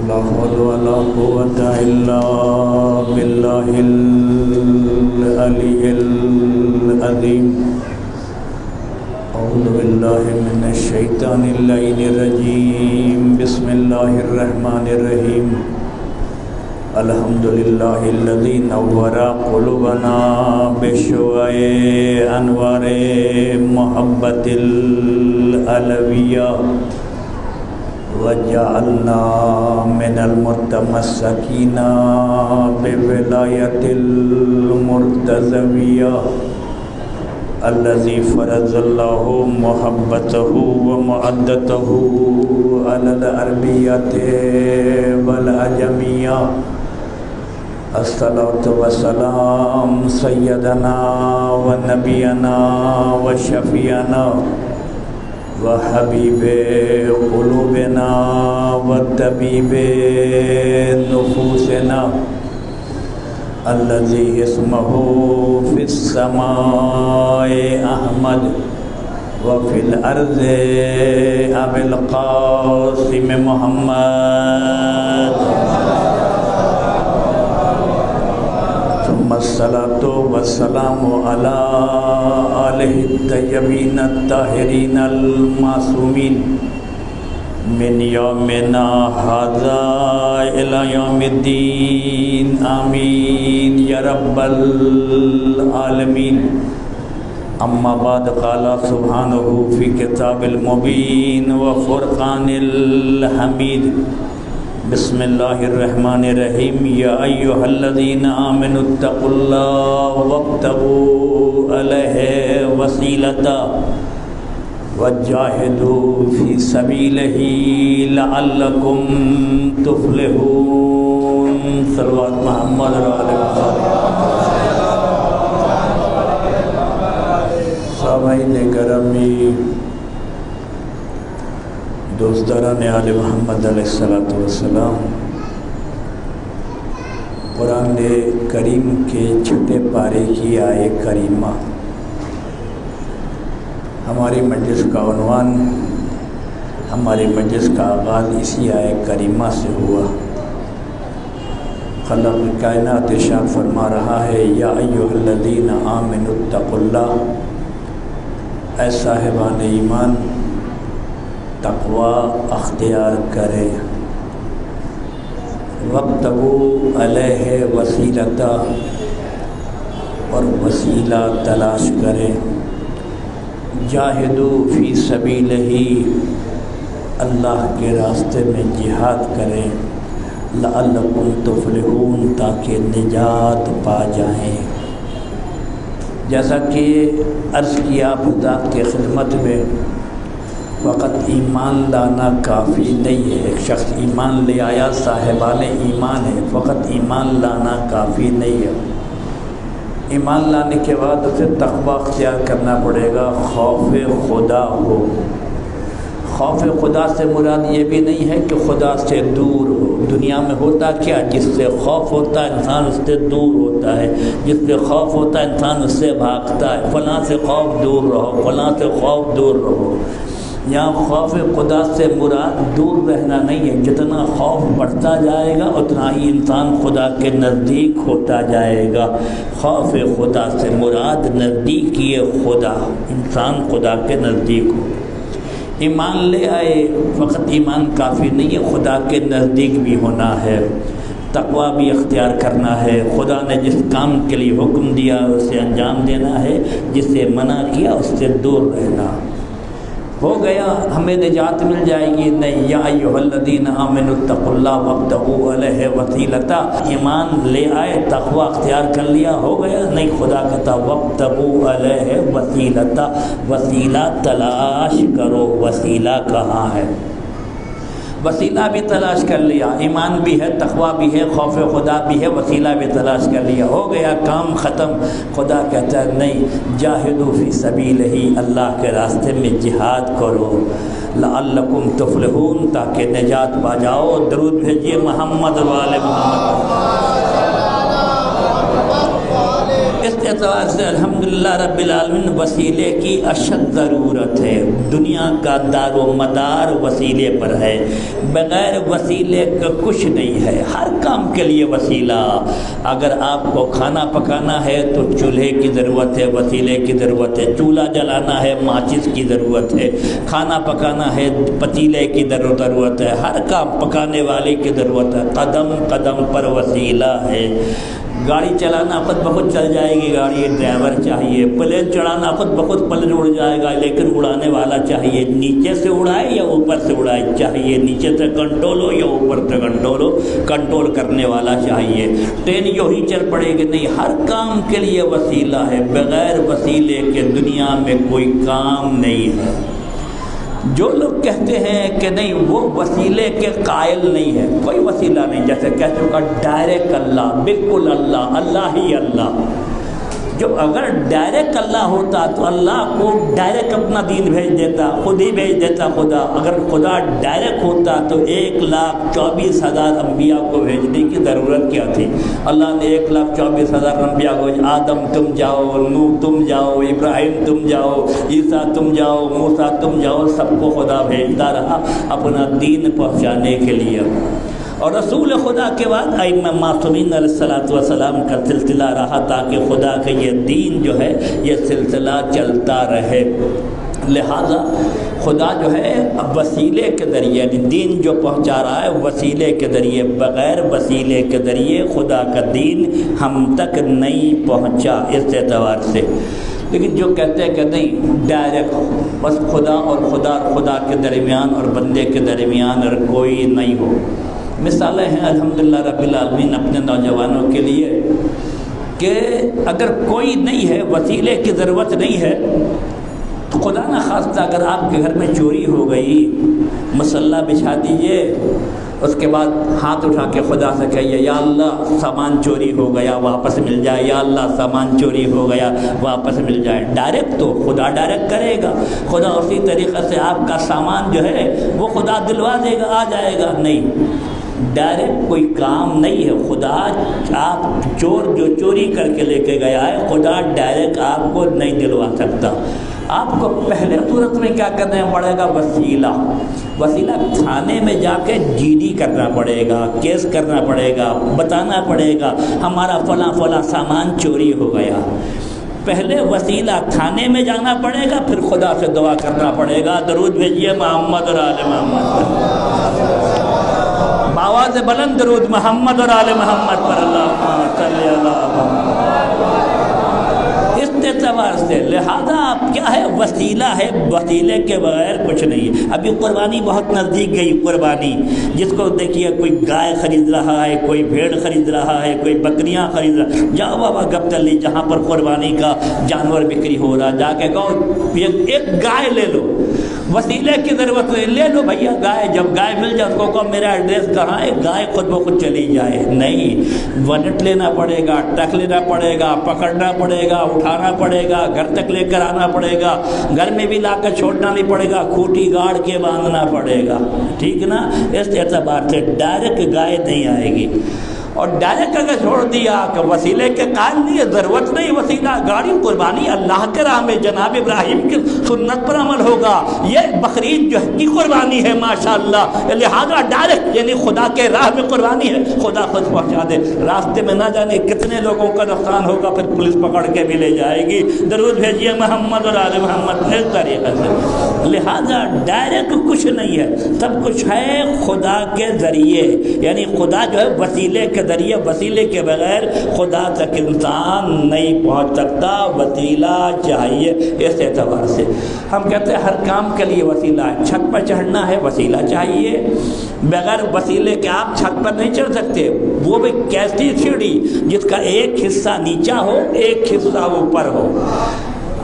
لا حول ولا قوة إلا بالله العلي العظيم. أعوذ بالله من الشيطان اللعين الرجيم. بسم الله الرحمن الرحيم. الحمد لله الذي نور قلوبنا بشعاع أنوار محبة العلوية وجعلنا من المتمسكين بولاية المرتضوية الذي فرض الله محبته ومودته على العربية والعجمية. الصلاة والسلام سيدنا ونبينا وشفيعنا وحبيب قلوبنا وطبيب نفوسنا الذي اسمه في السماء أحمد وفي الأرض أبي القاسم محمد. ثم الصلاة والسلام على آله الطيبين الطاهرين المعصومين من يومنا هذا إلى يوم الدين. آمين يا رب العالمين. أما بعد قال سبحانه في كتاب المبين وفرقان الحميد. بسم الله الرحمن الرحيم. يا أيها الذين آمنوا اتقوا الله وابتغوا إليه وسيلة وجاهدوا في سبيله لعلكم تفلحون. صلوات محمد علیہ سامعین گرامی، دوستداران آل محمد علیہ السلام، قرآن کریم کے چھٹے پارے کی آیے کریمہ ہماری مجلس کا عنوان، ہماری مجلس کا آغاز اسی آیے کریمہ سے ہوا. خالق کائنات ارشاد فرما رہا ہے یا ایھا الذین آمنوا اتقوا اللہ، اے صاحبان ایمان تقوی اختیار کرے. وابتغوا الیہ وسیلۃ، اور وسیلہ تلاش کرے. جاہدوا فی سبیلہ، اللہ کے راستے میں جہاد کریں. لعلکم تفلحون، تاکہ نجات پا جائیں. جیسا کہ عرض کیا خدا کے خدمت میں، فقط ایمان لانا کافی نہیں ہے. ایک شخص ایمان لے آیا، صاحبان ایمان ہے، فقط ایمان لانا کافی نہیں ہے. ایمان لانے کے بعد اسے تقوی اختیار کرنا پڑے گا، خوف خدا ہو. خوف خدا سے مراد یہ بھی نہیں ہے کہ خدا سے دور ہو. دنیا میں ہوتا کیا، جس سے خوف ہوتا ہے انسان اس سے دور ہوتا ہے، جس سے خوف ہوتا ہے انسان اس سے بھاگتا ہے. فلاں سے خوف دور رہو، فلاں سے خوف دور رہو. یہاں خوف خدا سے مراد دور رہنا نہیں ہے. جتنا خوف بڑھتا جائے گا اتنا ہی انسان خدا کے نزدیک ہوتا جائے گا. خوف خدا سے مراد نزدیکی خدا، انسان خدا کے نزدیک ہو. ایمان لے آئے، فقط ایمان کافی نہیں ہے، خدا کے نزدیک بھی ہونا ہے. تقوی بھی اختیار کرنا ہے. خدا نے جس کام کے لیے حکم دیا اسے انجام دینا ہے، جس سے منع کیا اس سے دور رہنا. ہو گیا ہمیں نجات مل جائے گی؟ نہیں. یا ایھا الذین آمنوا اتقوا اللہ وابتغوا الیہ وسیلۃ، ایمان لے آئے، تقوی اختیار کر لیا، ہو گیا؟ نہیں. خدا کہتا وابتغوا الیہ وسیلۃ، وسیلہ تلاش کرو. وسیلہ کہاں ہے؟ وسیلہ بھی تلاش کر لیا، ایمان بھی ہے، تقوی بھی ہے، خوف خدا بھی ہے، وسیلہ بھی تلاش کر لیا، ہو گیا کام ختم. خدا کہتا ہے نہیں، جاہدوا فی سبیلہ، اللہ کے راستے میں جہاد کرو. لعلکم تفلحون، تاکہ نجات پا جاؤ. درود بھیجیے محمد وآل محمد. اس اعتبار سے الحمدللہ رب العالمین وسیلے کی اشد ضرورت ہے. دنیا کا دار و مدار وسیلے پر ہے. بغیر وسیلے کا کچھ نہیں ہے. ہر کام کے لیے وسیلہ. اگر آپ کو کھانا پکانا ہے تو چولہے کی ضرورت ہے, وسیلے کی ضرورت ہے. چولہا جلانا ہے, ماچس کی ضرورت ہے. کھانا پکانا ہے, پتیلے کی ضرورت ہے. ہر کام پکانے والے کی ضرورت ہے. قدم قدم پر وسیلہ ہے. گاڑی چلانا خود بخود چل جائے گی, گاڑی ڈرائیور چاہیے. پلین چڑھانا خود بخود پلین اڑ جائے گا, لیکن اڑانے والا چاہیے. نیچے سے اڑائے یا اوپر سے اڑائے چاہیے. نیچے سے کنٹرول ہو یا اوپر سے کنٹرول ہو, کنٹرول کرنے والا چاہیے. ٹرین یوں ہی چل پڑے گی نہیں. ہر کام کے لیے وسیلہ ہے. بغیر وسیلے کے دنیا میں کوئی کام نہیں ہے. جو لوگ کہتے ہیں کہ نہیں وہ وسیلے کے قائل نہیں ہے, کوئی وسیلہ نہیں, جیسے کہہ چکا ڈائریکٹ اللہ, بالکل اللہ, اللہ ہی اللہ. جو اگر ڈائریکٹ اللہ ہوتا تو اللہ کو ڈائریکٹ اپنا دین بھیج دیتا, خود ہی بھیج دیتا خدا. اگر خدا ڈائریکٹ ہوتا تو 1,24,000 انبیاء کو بھیجنے کی ضرورت کیا تھی؟ اللہ نے 1,24,000 انبیاء کو, آدم تم جاؤ, نوح تم جاؤ, ابراہیم تم جاؤ, عیسیٰ تم جاؤ, موسیٰ تم جاؤ, سب کو خدا بھیجتا رہا اپنا دین پہنچانے کے لیے. اور رسول خدا کے بعد ائمہ معصومین علیہ الصلوۃ والسلام کا سلسلہ رہا تاکہ خدا کا یہ دین جو ہے یہ سلسلہ چلتا رہے. لہذا خدا جو ہے اب وسیلے کے ذریعے دین جو پہنچا رہا ہے وسیلے کے ذریعے. بغیر وسیلے کے ذریعے خدا کا دین ہم تک نہیں پہنچا. اس اعتبار سے لیکن جو کہتے ہیں کہ نہیں ڈائریکٹ بس خدا اور خدا کے درمیان اور بندے کے درمیان اور کوئی نہیں ہو. مثالیں ہیں الحمدللہ رب العالمین اپنے نوجوانوں کے لیے کہ اگر کوئی نہیں ہے, وسیلے کی ضرورت نہیں ہے, تو خدا نہ خواستہ اگر آپ کے گھر میں چوری ہو گئی, مصلی بچھا دیجئے, اس کے بعد ہاتھ اٹھا کے خدا سے کہیے یا اللہ سامان چوری ہو گیا واپس مل جائے, یا اللہ سامان چوری ہو گیا واپس مل جائے. ڈائریکٹ تو خدا ڈائریکٹ کرے گا, خدا اسی طریقے سے آپ کا سامان جو ہے وہ خدا دلوا دے گا, آ جائے گا. نہیں, ڈائریکٹ کوئی کام نہیں ہے. خدا آپ چور جو چوری کر کے لے کے گیا ہے خدا ڈائریکٹ آپ کو نہیں دلوا سکتا. آپ کو پہلے صورت میں کیا کرنا پڑے گا؟ وسیلہ تھانے میں جا کے GD کرنا پڑے گا, کیس کرنا پڑے گا, بتانا پڑے گا ہمارا فلاں فلاں سامان چوری ہو گیا. پہلے وسیلہ تھانے میں جانا پڑے گا, پھر خدا سے دعا کرنا پڑے گا. درود بھیجیے محمد اور آل محمد, آواز بلند درود محمد اور آل محمد پر, اللہم صلی اللہ محمد. اس اعتبار سے لہذا کیا ہے وسیلہ ہے, وسیلے کے بغیر کچھ نہیں. ابھی قربانی بہت نزدیک گئی. قربانی جس کو دیکھیے کوئی گائے خرید رہا ہے, کوئی بھیڑ خرید رہا ہے, کوئی بکریاں خرید رہا ہے, جاؤ بابا گپتلی جہاں پر قربانی کا جانور بکری ہو رہا, جا کے کہو ایک گائے لے لو. وسیلے کی ضرورت نہیں, لے لو بھیا گائے. جب گائے مل جائے اس کو کہو میرا ایڈریس کہاں ہے, گائے خود بخود چلی جائے. نہیں, ونٹ لینا پڑے گا, ٹرک لینا پڑے گا, پکڑنا پڑے گا, اٹھانا پڑے گا, گھر تک لے کر آنا پڑے گا, گھر میں بھی لا کر چھوڑنا نہیں پڑے گا, کھوٹی گاڑ کے باندھنا پڑے گا. ٹھیک نا, اس اعتبار سے ڈائریکٹ گائے نہیں آئے گی. اور ڈائریکٹ اگر چھوڑ دیا کہ وسیلے کے قائل نہیں ہے, ضرورت نہیں وسیلہ, گاڑی قربانی اللہ کے راہ میں جناب ابراہیم کی سنت پر عمل ہوگا. یہ بقرعید جو کی قربانی ہے ماشاءاللہ, لہذا ڈائریکٹ یعنی خدا کے راہ میں قربانی ہے, خدا خود پہنچا دے. راستے میں نہ جانے کتنے لوگوں کا نقصان ہوگا, پھر پولیس پکڑ کے بھی لے جائے گی. درود بھیجیے محمد اور آل محمد. اس طریقے سے لہذا ڈائریکٹ کچھ نہیں ہے, سب کچھ ہے خدا کے ذریعے. یعنی خدا جو ہے وسیلے کے ذریعے, وسیلے کے بغیر خدا تک انسان نہیں پہنچ سکتا. وسیلہ چاہیے. اس اعتبار سے ہم کہتے ہیں ہر کام کے لیے وسیلہ ہے. چھت پر چڑھنا ہے وسیلہ چاہیے, بغیر وسیلے کے آپ چھت پر نہیں چڑھ سکتے. وہ بھی کیسی سیڑھی جس کا ایک حصہ نیچا ہو ایک حصہ اوپر ہو.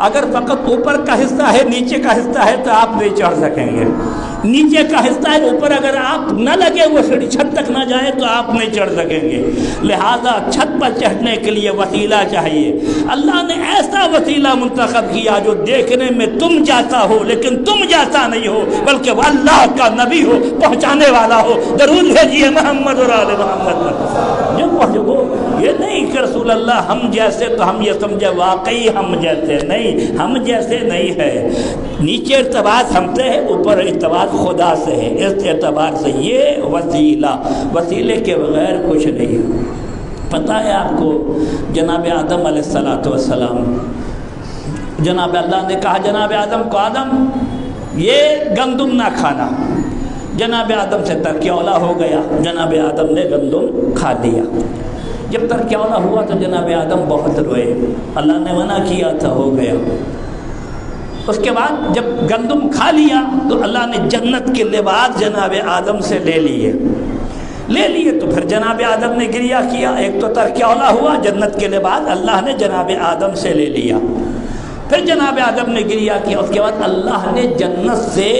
اگر فقط اوپر کا حصہ ہے نیچے کا حصہ ہے تو آپ نہیں چڑھ سکیں گے. نیچے کا حصہ ہے، اوپر اگر آپ نہ لگے وہ سیڑھی چھت تک نہ جائے تو آپ نہیں چڑھ سکیں گے، لہذا چھت پر چڑھنے کے لیے وسیلہ چاہیے۔ اللہ نے ایسا وسیلہ منتخب کیا جو دیکھنے میں تم جاتا ہو لیکن تم جاتا نہیں ہو، بلکہ وہ اللہ کا نبی ہو، پہنچانے والا ہو۔ درود بھیجیے محمد اور آل محمد پر۔ جو پہنچو یہ نہیں کہ رسول اللہ ہم جیسے، تو ہم یہ سمجھے واقعی ہم جیسے نہیں، ہم جیسے نہیں ہے۔ نیچے ارتباط ہم سے ہے، اوپر ارتباط خدا سے ہے۔ اس اعتبار سے یہ وسیلے کے بغیر کچھ نہیں ہے۔ پتہ ہے آپ کو جناب آدم علیہ السلام، جناب اللہ نے کہا جناب آدم کو، آدم یہ گندم نہ کھانا۔ جناب آدم سے ترک اولا ہو گیا، جناب آدم نے گندم کھا لیا۔ جب ترک اولا ہوا تو جناب آدم بہت روئے، اللہ نے منع کیا تھا، ہو گیا۔ اس کے بعد جب گندم کھا لیا تو اللہ نے جنت کے لباس جناب آدم سے لے لیے تو پھر جناب آدم نے گریہ کیا۔ ایک تو ترک اولا ہوا، جنت کے لباس اللہ نے جناب آدم سے لے لیا، پھر جناب آدم نے گریہ کیا۔ اس کے بعد اللہ نے جنت سے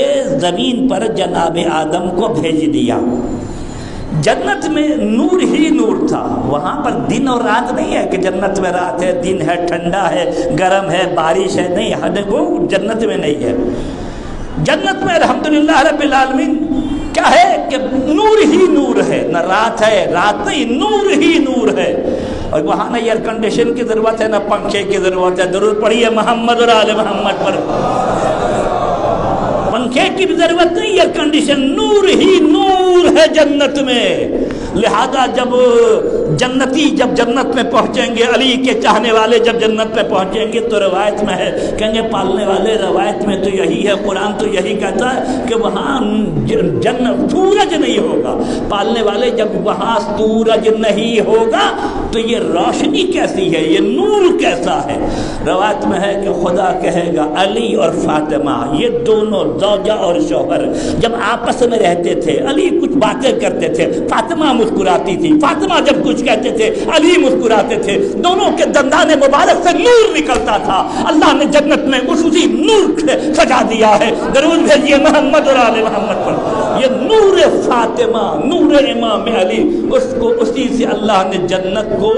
زمین پر جناب آدم کو بھیج دیا۔ جنت میں نور ہی نور تھا، وہاں پر دن اور رات نہیں ہے کہ جنت میں رات ہے، دن ہے، ٹھنڈا ہے، گرم ہے، بارش ہے، نہیں، حد کو جنت میں نہیں ہے۔ جنت میں الحمدللہ رب العالمین کیا ہے کہ نور ہی نور ہے، نہ رات ہے، رات نہیں، نور ہی نور ہے۔ اور وہاں نہ ایئر کنڈیشن کی ضرورت ہے، نہ پنکھے کی ضرورت ہے۔ درود پڑھیے محمد اور آل محمد پر۔ پنکھے کی بھی ضرورت نہیں، ایئر کنڈیشن، نور ہی نور ہے جنت میں۔ لہذا جب جنتی جب جنت میں پہنچیں گے، علی کے چاہنے والے جب جنت میں پہنچیں گے تو روایت میں ہے، کہیں گے پالنے والے روایت میں تو یہی ہے، قرآن تو یہی کہتا ہے کہ وہاں جنت سورج نہیں ہوگا۔ پالنے والے جب وہاں سورج نہیں ہوگا تو یہ روشنی کیسی ہے، یہ نور کیسا ہے؟ روایت میں ہے کہ خدا کہے گا علی اور فاطمہ، یہ دونوں زوجہ اور شوہر جب آپس میں رہتے تھے، علی کچھ باتیں کرتے تھے، فاطمہ مسکراتی تھی، فاطمہ جب کچھ کہتے تھے علی مسکراتے تھے، دونوں کے دندان مبارک سے نور نکلتا تھا۔ اللہ نے جنت میں اسی نور سے سجا دیا ہے۔ درود بھیجیے محمد اور آل محمد پر۔ یہ نور فاطمہ، نور امام علی، اس کو اسی سے اللہ نے جنت کو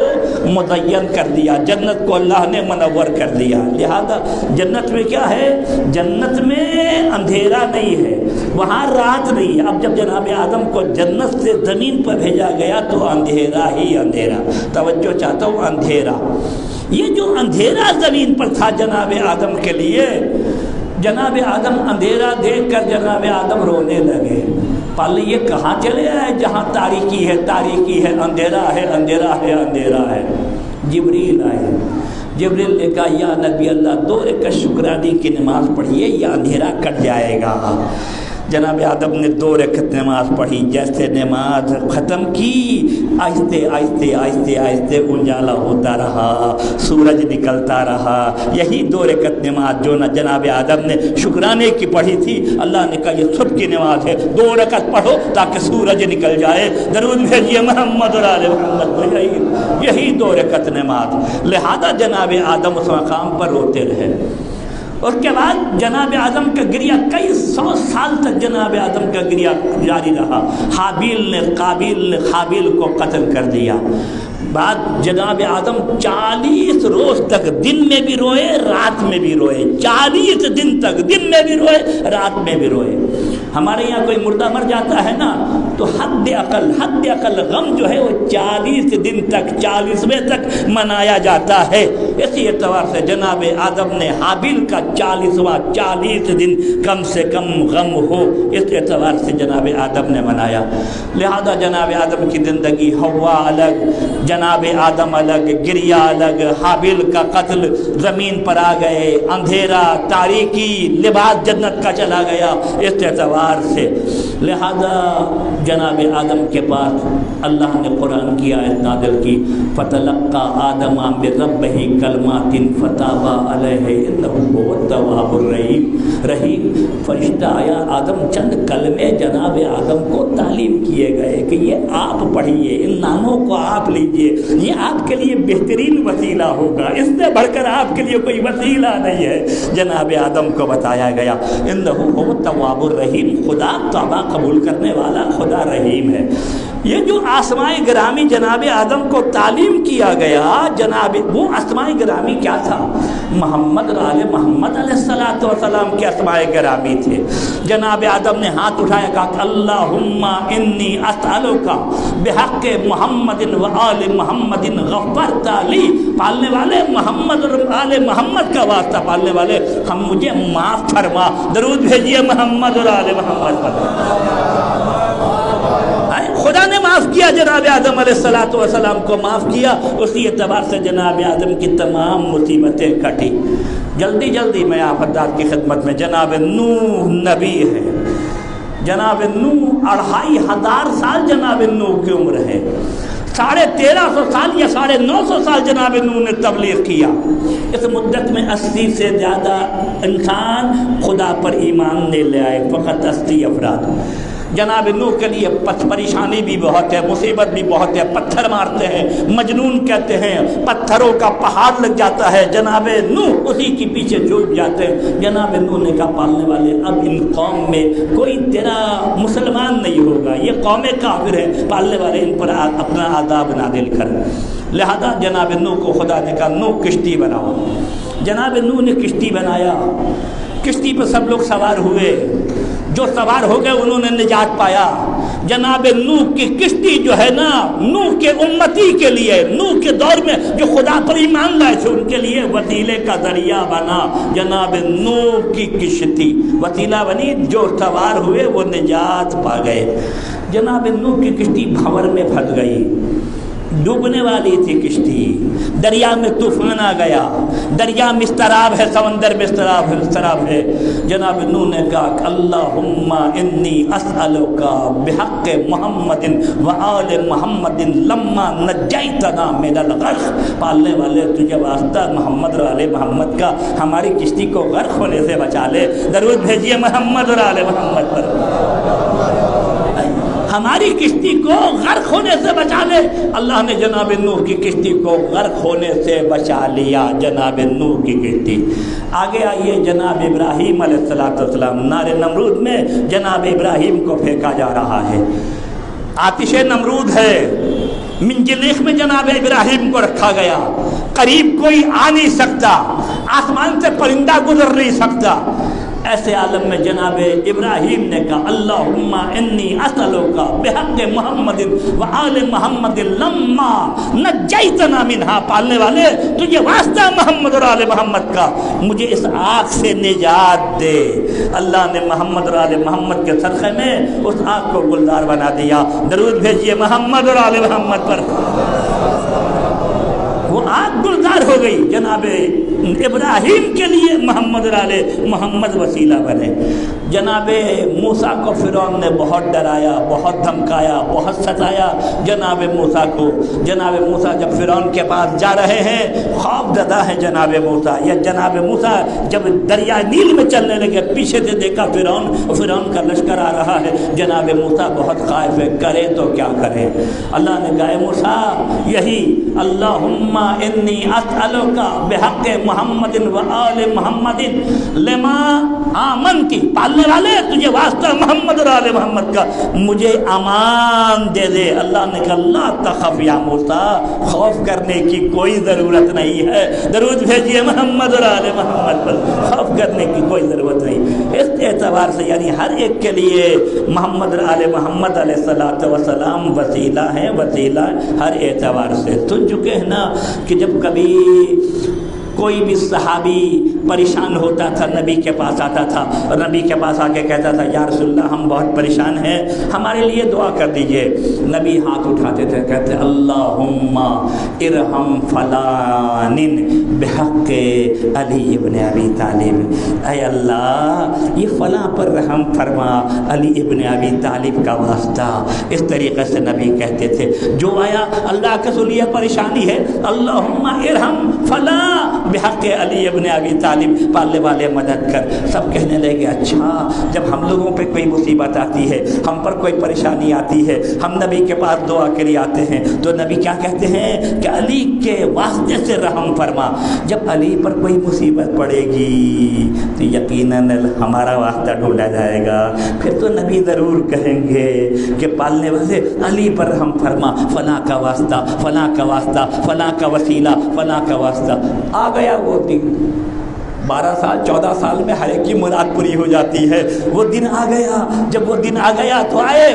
مزین کر دیا، جنت کو اللہ نے منور کر دیا۔ لہذا جنت میں کیا ہے؟ جنت میں اندھیرا نہیں ہے، وہاں رات نہیں ہے۔ اب جب جناب آدم کو جنت سے زمین پر بھیجا گیا تو اندھیرا ہی اندھیرا، توجہ چاہتا ہوں، اندھیرا۔ یہ جو اندھیرا زمین پر تھا جناب آدم کے لیے، جناب آدم اندھیرا دیکھ کر جناب آدم رونے لگے۔ پہلے یہ کہاں چلے آئے جہاں تاریکی ہے، تاریکی ہے، اندھیرا ہے، اندھیرا ہے، اندھیرا ہے؟ جبریل آئے، جبریل نے کہا یا نبی اللہ 2 رکعت شکرانے کی نماز پڑھیے، یہ اندھیرا کٹ جائے گا۔ جناب آدم نے 2 رکعت نماز پڑھی، جیسے نماز ختم کی آہستہ آہستہ آہستہ آہستہ اجالا ہوتا رہا، سورج نکلتا رہا۔ یہی 2 رکعت نماز جو جناب آدم نے شکرانے کی پڑھی تھی، اللہ نے کہا یہ صبح کی نماز ہے، 2 رکعت پڑھو تاکہ سورج نکل جائے۔ درود بھیجیے محمد اور آل محمد۔ یہی 2 رکعت نماز۔ لہذا جناب آدم اس مقام پر روتے رہے۔ اس کے بعد جناب آدم کا گریہ کئی 100 سال تک جناب آدم کا گریہ جاری رہا۔ حابیل نے قابیل کو قتل کر دیا۔ بعد جناب آدم 40 روز تک دن میں بھی روئے، رات میں بھی روئے، 40 دن تک دن میں بھی روئے، رات میں بھی روئے۔ ہمارے یہاں کوئی مردہ مر جاتا ہے نا تو حد اقل غم جو ہے وہ 40 دن تک، 40ویں تک منایا جاتا ہے۔ اسی اعتبار سے جناب آدم نے حابیل کا 40 دن کم سے کم غم ہو، اس اعتبار سے جناب آدم نے منایا۔ لہذا جناب آدم کی زندگی، حوا الگ، جناب آدم الگ، گریہ الگ، حابیل کا قتل، زمین پر آ گئے، اندھیرا، تاریکی، لباس جنت کا چلا گیا، اس اعتبار سے۔ لہذا جناب آدم کے پاس اللہ نے قرآن کی آیت نازل کی، فتلقى آدم من ربہ کلمات فتاب علیہ انہ هو التواب الرحیم۔ فرشتہ آیا، آدم چند کلمے جناب آدم کو تعلیم کیے گئے کہ یہ آپ پڑھیے، ان ناموں کو آپ لیجئے، یہ آپ کے لیے بہترین وسیلہ ہوگا، اس سے بڑھ کر آپ کے لیے کوئی وسیلہ نہیں ہے۔ جناب آدم کو بتایا گیا انہ هو التواب الرحیم، خدا توبہ قبول کرنے والا خدا رحیم ہے۔ یہ جو آسمائے گرامی جناب آدم کو تعلیم کیا گیا، جناب وہ آسمائے گرامی کیا تھا؟ محمد اور آل محمد علیہ السلام کے آسمائے گرامی تھے۔ جناب آدم نے ہاتھ اٹھایا، کہا اللہم انی اسألک بحق محمد و آل محمد غفرت لی، پالنے والے محمد اور آل محمد کا واسطہ، پالنے والے ہم مجھے معاف فرما۔ درود بھیجیے محمد اور آل محمد پر۔ خدا نے معاف کیا جناب آدم علیہ السلام کو معاف کیا، اسی اعتبار سے جناب آدم کی تمام مصیبتیں کٹی۔ جلدی جلدی میں آپ حضرات کی خدمت میں، جناب نوح نبی ہے۔ جناب نوح 2500 سال جناب نوح کی عمر ہے۔ 1350 سال یا 950 سال جناب نوح نے تبلیغ کیا۔ اس مدت میں 80 سے زیادہ انسان خدا پر ایمان نہیں لے آئے، فقط 80 افراد۔ جناب نوح کے لیے پریشانی بھی بہت ہے، مصیبت بھی بہت ہے، پتھر مارتے ہیں، مجنون کہتے ہیں، پتھروں کا پہاڑ لگ جاتا ہے، جناب نوح اسی کے پیچھے چھوٹ جاتے ہیں۔ جناب نوح نے کہا پالنے والے اب ان قوم میں کوئی تیرا مسلمان نہیں ہوگا، یہ قوم کافر ہے، پالنے والے ان پر اپنا عذاب نازل کر۔ لہذا جناب نوح کو خدا نے کہا نوح کشتی بناؤ۔ جناب نوح نے کشتی بنایا، کشتی پر سب لوگ سوار ہوئے، جو سوار ہو گئے انہوں نے نجات پایا۔ جناب نوح کی کشتی جو ہے نا، نوح کے امتی کے لیے، نوح کے دور میں جو خدا پر ایمان لائے تھے ان کے لیے وسیلے کا ذریعہ بنا۔ جناب نوح کی کشتی وسیلہ بنی، جو سوار ہوئے وہ نجات پا گئے۔ جناب نوح کی کشتی بھنور میں پھنس گئی، ڈوبنے والی تھی کشتی، دریا میں طوفان آ گیا، دریا میں اضطراب ہے، سمندر میں اضطراب ہے۔ جناب نوح نے کہا اللہم انی اسألک بحق محمد و آل محمد لما نجیتنا من الغرق، پالنے والے تجھے واسطہ محمد اور آل محمد کا، ہماری کشتی کو غرق ہونے سے بچا لے۔ درود بھیجیے محمد اور آل محمد پر۔ ہماری کشتی کو غرق ہونے سے بچا لے۔ اللہ نے جناب نوح کی کشتی کو غرق ہونے سے بچا لیا، جناب نوح کی کشتی۔ آگے آئیے، جناب ابراہیم علیہ السلام، نار نمرود میں جناب ابراہیم کو پھینکا جا رہا ہے، آتش نمرود ہے، منجلیق میں جناب ابراہیم کو رکھا گیا، قریب کوئی آ نہیں سکتا، آسمان سے پرندہ گزر نہیں سکتا۔ ایسے عالم میں جناب ابراہیم نے کہا اللہم انی اسألک بحق محمد و آل محمد لما نجیتنا منہا، پالنے والے تجھے واسطہ محمد اور آل محمد کا، مجھے اس آگ سے نجات دے۔ اللہ نے محمد اور آل محمد کے صدقے میں اس آگ کو گلزار بنا دیا۔ درود بھیجیے محمد اور آل محمد پر۔ وہ آگ گلزار ہو گئی، جناب ابراہیم کے لیے محمد اور آل محمد وسیلہ بنے۔ جناب موسیٰ کو فرعون نے بہت ڈرایا، بہت دھمکایا، بہت ستایا جناب موسیٰ کو۔ جناب موسیٰ جب فرعون کے پاس جا رہے ہیں، خوف زدہ ہے جناب موسیٰ، یا جناب موسیٰ جب دریا نیل میں چلنے لگے، پیچھے سے دیکھا فرعون کا لشکر آ رہا ہے، جناب موسیٰ بہت خائف ہے، کرے تو کیا کرے۔ اللہ نے کہا موسیٰ یہی اللہم انی اسألک بحق محمد و آل محمد لما آمنتی، پالنے والے تجھے واسطہ محمد اور آل محمد کا، مجھے امان دے دے۔ اللہ نے کہا لا تخف یا موسیٰ، خوف کرنے کی کوئی ضرورت نہیں ہے۔ درود بھیجیے محمد اور آل محمد پر، خوف کرنے کی کوئی ضرورت نہیں۔ اس اعتبار سے یعنی ہر ایک کے لیے محمد اور آل محمد علیہ السلام وسیلہ ہیں، وسیلہ ہر اعتبار سے۔ سن چکے ہیں نا کہ جب کبھی کوئی بھی صحابی پریشان ہوتا تھا، نبی کے پاس آتا تھا اور نبی کے پاس آ کے کہتا تھا یا رسول اللہ ہم بہت پریشان ہیں، ہمارے لیے دعا کر دیجئے۔ نبی ہاتھ اٹھاتے تھے، کہتے اللہم ارحم فلان بحق علی ابن ابی طالب، اے اللہ یہ فلاں پر رحم فرما، علی ابن ابی طالب کا واسطہ۔ اس طریقے سے نبی کہتے تھے۔ جو آیا اللہ کے لیے پریشانی ہے، اللہم ارحم فلاں بحق علی ابن ابی طالب، پالنے والے مدد کر۔ سب کہنے لگے اچھا جب ہم لوگوں پہ کوئی مصیبت آتی ہے، ہم پر کوئی پریشانی آتی ہے، ہم نبی کے پاس دعا کے لیے آتے ہیں تو نبی کیا کہتے ہیں کہ علی کے واسطے سے رحم فرما۔ جب علی پر کوئی مصیبت پڑے گی تو یقیناً ہمارا واسطہ ڈھونڈا جائے گا، پھر تو نبی ضرور کہیں گے کہ پالنے والے علی پر رحم فرما، فلاں کا واسطہ، فلاں کا واسطہ، فلاں کا وسیلہ، فلاں کا واسطہ۔ آ گیا وہ دن، 12 سال 14 سال میں ہر ایک کی مراد پوری ہو جاتی ہے۔ وہ دن آ گیا، جب وہ دن آ گیا تو آئے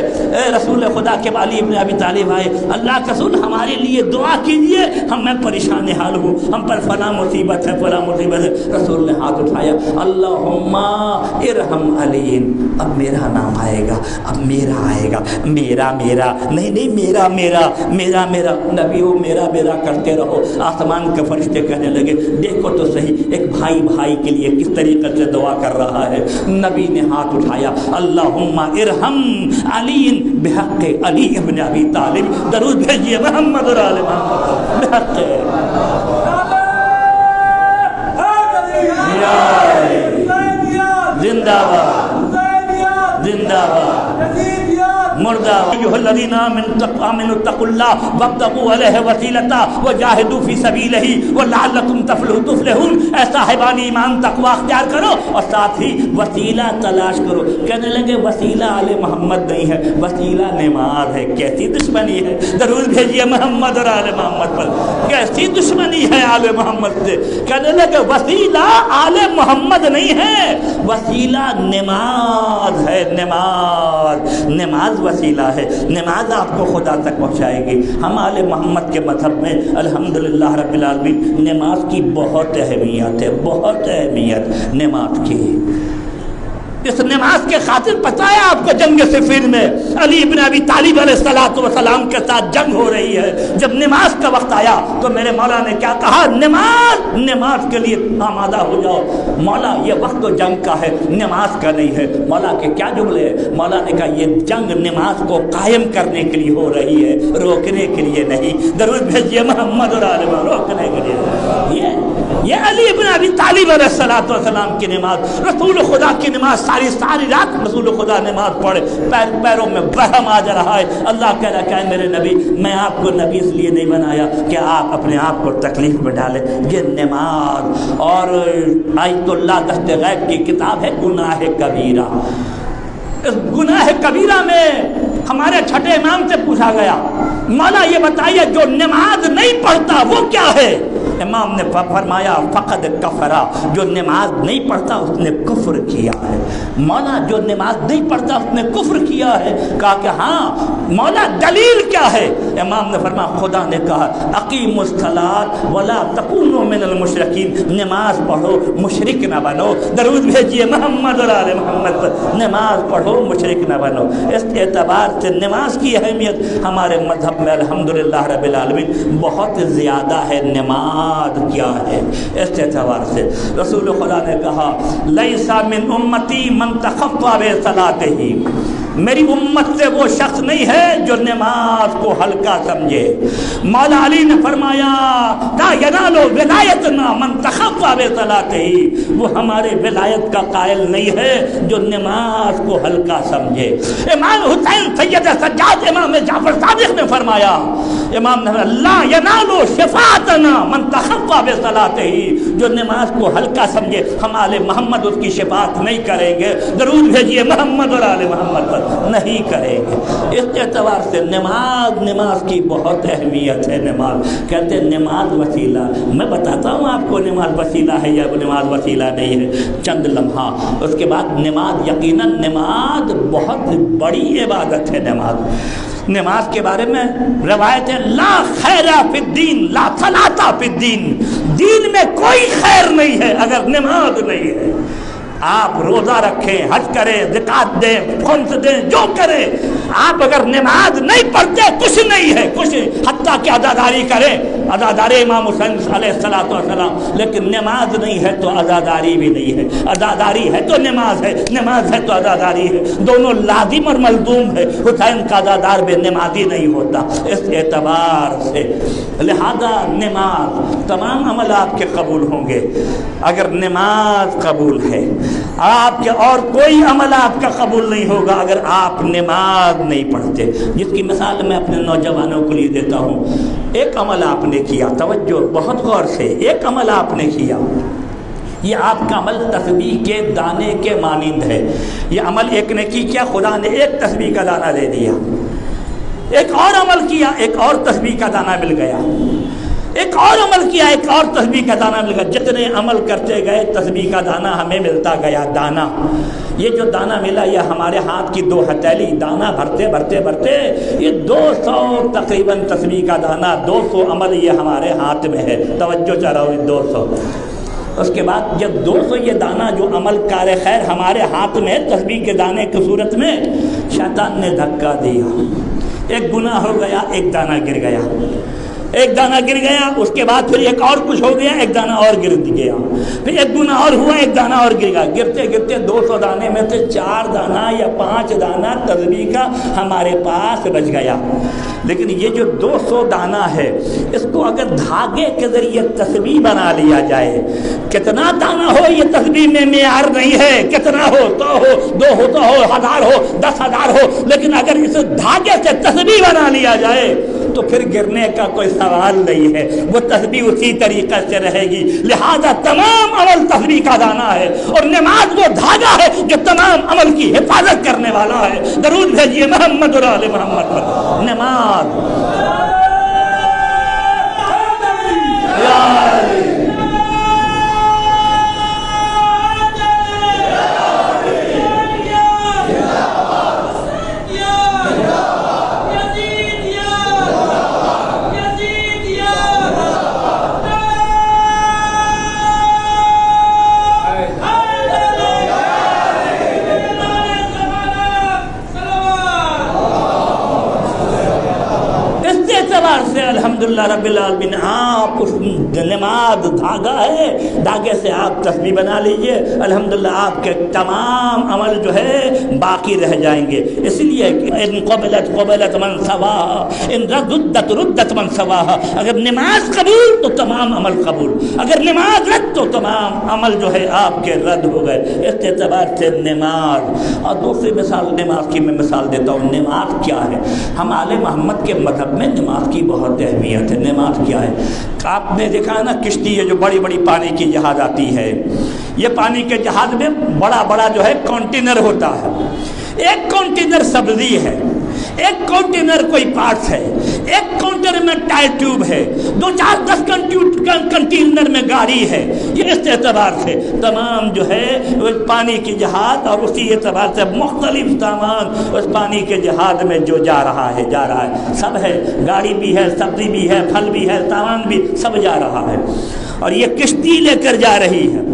رسول خدا کے علی ابن ابی طالب آئے، اللہ کے رسول ہمارے لیے دعا کیجئے، میں پریشان حال ہوں، ہم پر فلاں مصیبت ہے، فلاں مصیبت ہے۔ رسول نے ہاتھ اٹھایا، اللہم ارحم علی، اب میرا نام آئے گا، اب میرا آئے گا، میرا میرا نہیں میرا میرا میرا میرا۔ نبی وہ میرا میرا کرتے رہو۔ آسمان کے فرشتے کہنے لگے دیکھو تو صحیح ایک بھائی بھائی کے لیے کس طریقے سے دعا کر رہا ہے۔ نبی نے ہاتھ اٹھایا، اللہم ارحم علی بحق علی ابن ابی طالب، درود بھیجیے محمد اور آل محمد بحق زندہ باد زندہ باد مردہ۔ ایھا الذین آمنوا اتقوا اللہ وابتغوا الیہ وسیلۃ وجاہدوا فی سبیلہ ولعلکم تفلحون۔ اے صاحبان ایمان تقوی اختیار کرو اور ساتھ ہی وسیلہ تلاش کرو۔ کہنے لگے وسیلہ آل محمد نہیں ہے، وسیلہ نماز ہے۔ کیسی دشمنی ہے، درود بھیجیے محمد اور آل محمد پر۔ کیسی دشمنی ہے آل محمد سے۔ کہنے لگے وسیلہ آل محمد نہیں ہے، وسیلہ نماز ہے۔ نماز نماز وسیلہ ہے، نماز آپ کو خدا تک پہنچائے گی۔ ہم آل محمد کے مذہب میں الحمدللہ رب العالمین نماز کی بہت اہمیت ہے، بہت اہمیت نماز کی۔ اس نماز کے خاطر پتہ ہے آپ کو جنگ صفین میں علی ابن ابی طالب علیہ السلام کے ساتھ جنگ ہو رہی ہے، جب نماز کا وقت آیا تو میرے مولا نے کیا کہا، نماز کے لیے آمادہ ہو جاؤ۔ مولا یہ وقت تو جنگ کا ہے، نماز کا نہیں ہے۔ مولا کے کیا جملے ہیں، مولا نے کہا یہ جنگ نماز کو قائم کرنے کے لیے ہو رہی ہے، روکنے کے لیے نہیں۔ درود بھیجیے محمد اور آل محمد، روکنے کے لیے۔ یہ علی ابن ابی طالب علیہ السلام کی نماز، رسول خدا کی نماز، ساری رات رسول خدا نماز پڑھے، پیروں میں برہم آ جا رہا ہے۔ اللہ کہہ رہا ہے میرے نبی میں آپ کو نبی اس لیے نہیں بنایا کہ آپ اپنے آپ کو تکلیف میں ڈالیں۔ یہ نماز اور آیت اللہ دست غیب کی کتاب ہے گناہ کبیرہ۔ اس گناہ کبیرہ میں ہمارے چھٹے امام سے پوچھا گیا، مولا یہ بتائیے جو نماز نہیں پڑھتا وہ کیا ہے؟ امام نے فرمایا فقد کفرا، جو نماز نہیں پڑھتا اس نے کفر کیا ہے۔ مولا جو نماز نہیں پڑھتا اس نے کفر کیا ہے؟ کہا کہ ہاں۔ مولا دلیل کیا ہے؟ امام نے فرمایا خدا نے کہا اقیموا الصلاۃ ولا تکونوا من المشرکین، نماز پڑھو مشرک نہ بنو۔ درود بھیجیے محمد اور آل محمد پر، نماز پڑھو مشرک نہ بنو۔ اس اعتبار سے نماز کی اہمیت ہمارے مذہب میں الحمدللہ رب العالمین بہت زیادہ ہے۔ نماز کیا ہے اس اعتبار سے رسول خدا نے کہا لیس من امتی من تخفف بصلاتہ، میری امت سے وہ شخص نہیں ہے جو نماز کو ہلکا سمجھے۔ مولا علی نے فرمایا لا ینال ولایتنا من تخفف بصلاتہ، وہ ہمارے ولایت کا قائل نہیں ہے جو نماز کو ہلکا سمجھے۔ امام حسین سید سجاد امام جعفر صادق نے فرمایا، امام نے لا ینال شفاعتنا من تخفف بصلاتہ، جو نماز کو ہلکا سمجھے ہم آل محمد اس کی شفاعت نہیں کریں گے۔ درود بھیجیے محمد اور آل محمد پر، نہیں کریں گے۔ اس اعتبار سے نماز کی بہت اہمیت ہے۔ نماز کہتے ہیں نماز وسیلہ، میں بتاتا ہوں آپ کو نماز وسیلہ ہے یا نماز وسیلہ نہیں ہے چند لمحہ۔ اس کے بعد نماز، یقیناً نماز بہت بڑی عبادت ہے۔ نماز کے بارے میں روایت ہے لا خیر فی الدین لا صلاۃ فی الدین، دین میں کوئی خیر نہیں ہے اگر نماز نہیں ہے۔ آپ روزہ رکھیں، حج کریں، زکات دیں، خمس دیں، جو کریں، آپ اگر نماز نہیں پڑھتے کچھ نہیں ہے، کچھ۔ حتیٰ تاکہ عزاداری کریں، عزاداری امام حسین علیہ السلام، لیکن نماز نہیں ہے تو عزاداری بھی نہیں ہے، عزاداری ہے تو نماز ہے، نماز ہے تو عزاداری ہے، دونوں لازم اور ملزوم ہے۔ حسین کا عزادار بے نمازی نہیں ہوتا۔ اس اعتبار سے لہذا نماز، تمام عمل آپ کے قبول ہوں گے اگر نماز قبول ہے، آپ کے اور کوئی عمل آپ کا قبول نہیں ہوگا اگر آپ نماز نہیں پڑھتے۔ جس کی مثال میں اپنے نوجوانوں کے لیے دیتا ہوں، ایک عمل آپ نے کیا، توجہ بہت غور سے، ایک عمل آپ نے کیا، یہ آپ کا عمل تسبیح کے دانے کے مانند ہے۔ یہ عمل ایک نے کیا، خدا نے ایک تسبیح کا دانہ دے دیا، ایک اور عمل کیا، ایک اور تسبیح کا دانہ مل گیا، ایک اور عمل کیا، ایک اور تسبیح کا دانہ مل گیا۔ جتنے عمل کرتے گئے تسبیح کا دانہ ہمیں ملتا گیا۔ دانہ، یہ جو دانہ ملا یہ ہمارے ہاتھ کی 2 ہتھیلی، دانہ بھرتے بھرتے بھرتے یہ 200 تقریباً تسبیح کا دانہ، 200 عمل یہ ہمارے ہاتھ میں ہے۔ توجہ چلاؤ، 200۔ اس کے بعد جب 200 یہ دانہ جو عمل کار خیر ہمارے ہاتھ میں تسبیح کے دانے کی صورت میں، شیطان نے دھکا دیا، ایک گناہ ہو گیا، ایک دانہ گر گیا، ایک دانہ گر گیا، اس کے بعد پھر ایک اور کچھ ہو گیا، ایک دانہ اور گر گیا، پھر ایک گناہ اور ہوا، ایک دانہ اور گر گیا۔ گرتے گرتے 200 دانے میں سے 4 دانہ یا 5 دانہ تسبیح کا ہمارے پاس بچ گیا۔ لیکن یہ جو 200 دانہ ہے، اس کو اگر دھاگے کے ذریعے تسبیح بنا لیا جائے، کتنا دانہ ہو یہ تسبیح میں معیار نہیں ہے، کتنا ہو، 100 ہو، 2 ہو، 1000 ہو، 10,000 ہو، لیکن اگر اس دھاگے سے تسبیح بنا لیا جائے تو پھر گرنے کا کوئی سوال نہیں ہے، وہ تسبیح اسی طریقے سے رہے گی۔ لہذا تمام عمل تسبیح کا دانہ ہے، اور نماز وہ دھاگا ہے جو تمام عمل کی حفاظت کرنے والا ہے۔ درود بھیجیے محمد اور آل محمد پر۔ نماز سے الحمدللہ رب العالمین، آپ اس نماز دھاگا ہے، دھاگے سے آپ تسبیح بنا لیجئے، الحمدللہ آپ کے تمام عمل جو ہے باقی رہ جائیں گے۔ اس لیے ان قبلت قبلت من سواہا، ان ردت ردت من سواہا، اگر نماز قبول تو تمام عمل قبول، اگر نماز رد تو تمام عمل جو ہے آپ کے رد ہو گئے۔ اس اعتبار سے نماز، اور دوسری مثال نماز کی میں مثال دیتا ہوں۔ نماز کیا ہے؟ ہم آل محمد کے مذہب میں نماز کی بہت اہمیت ہے۔ نماز کیا ہے؟ آپ نے دیکھا ہے نا، کشتی ہے جو بڑی بڑی پانی کی جہاز آتی ہے، یہ پانی کے جہاز میں بڑا بڑا جو ہے کنٹینر ہوتا ہے، ایک کنٹینر سبزی ہے، ایک کنٹینر کوئی پارٹس ہے، ایک کنٹینر میں ٹائر ٹیوب ہے، 2-4-10 کنٹینر میں گاڑی ہے۔ یہ اس اعتبار سے تمام جو ہے پانی کی جہاز، اور اسی اعتبار سے مختلف سامان اس پانی کے جہاز میں جو جا رہا ہے سب ہے، گاڑی بھی ہے، سبزی بھی ہے، پھل بھی ہے، سامان بھی، سب جا رہا ہے، اور یہ کشتی لے کر جا رہی ہے۔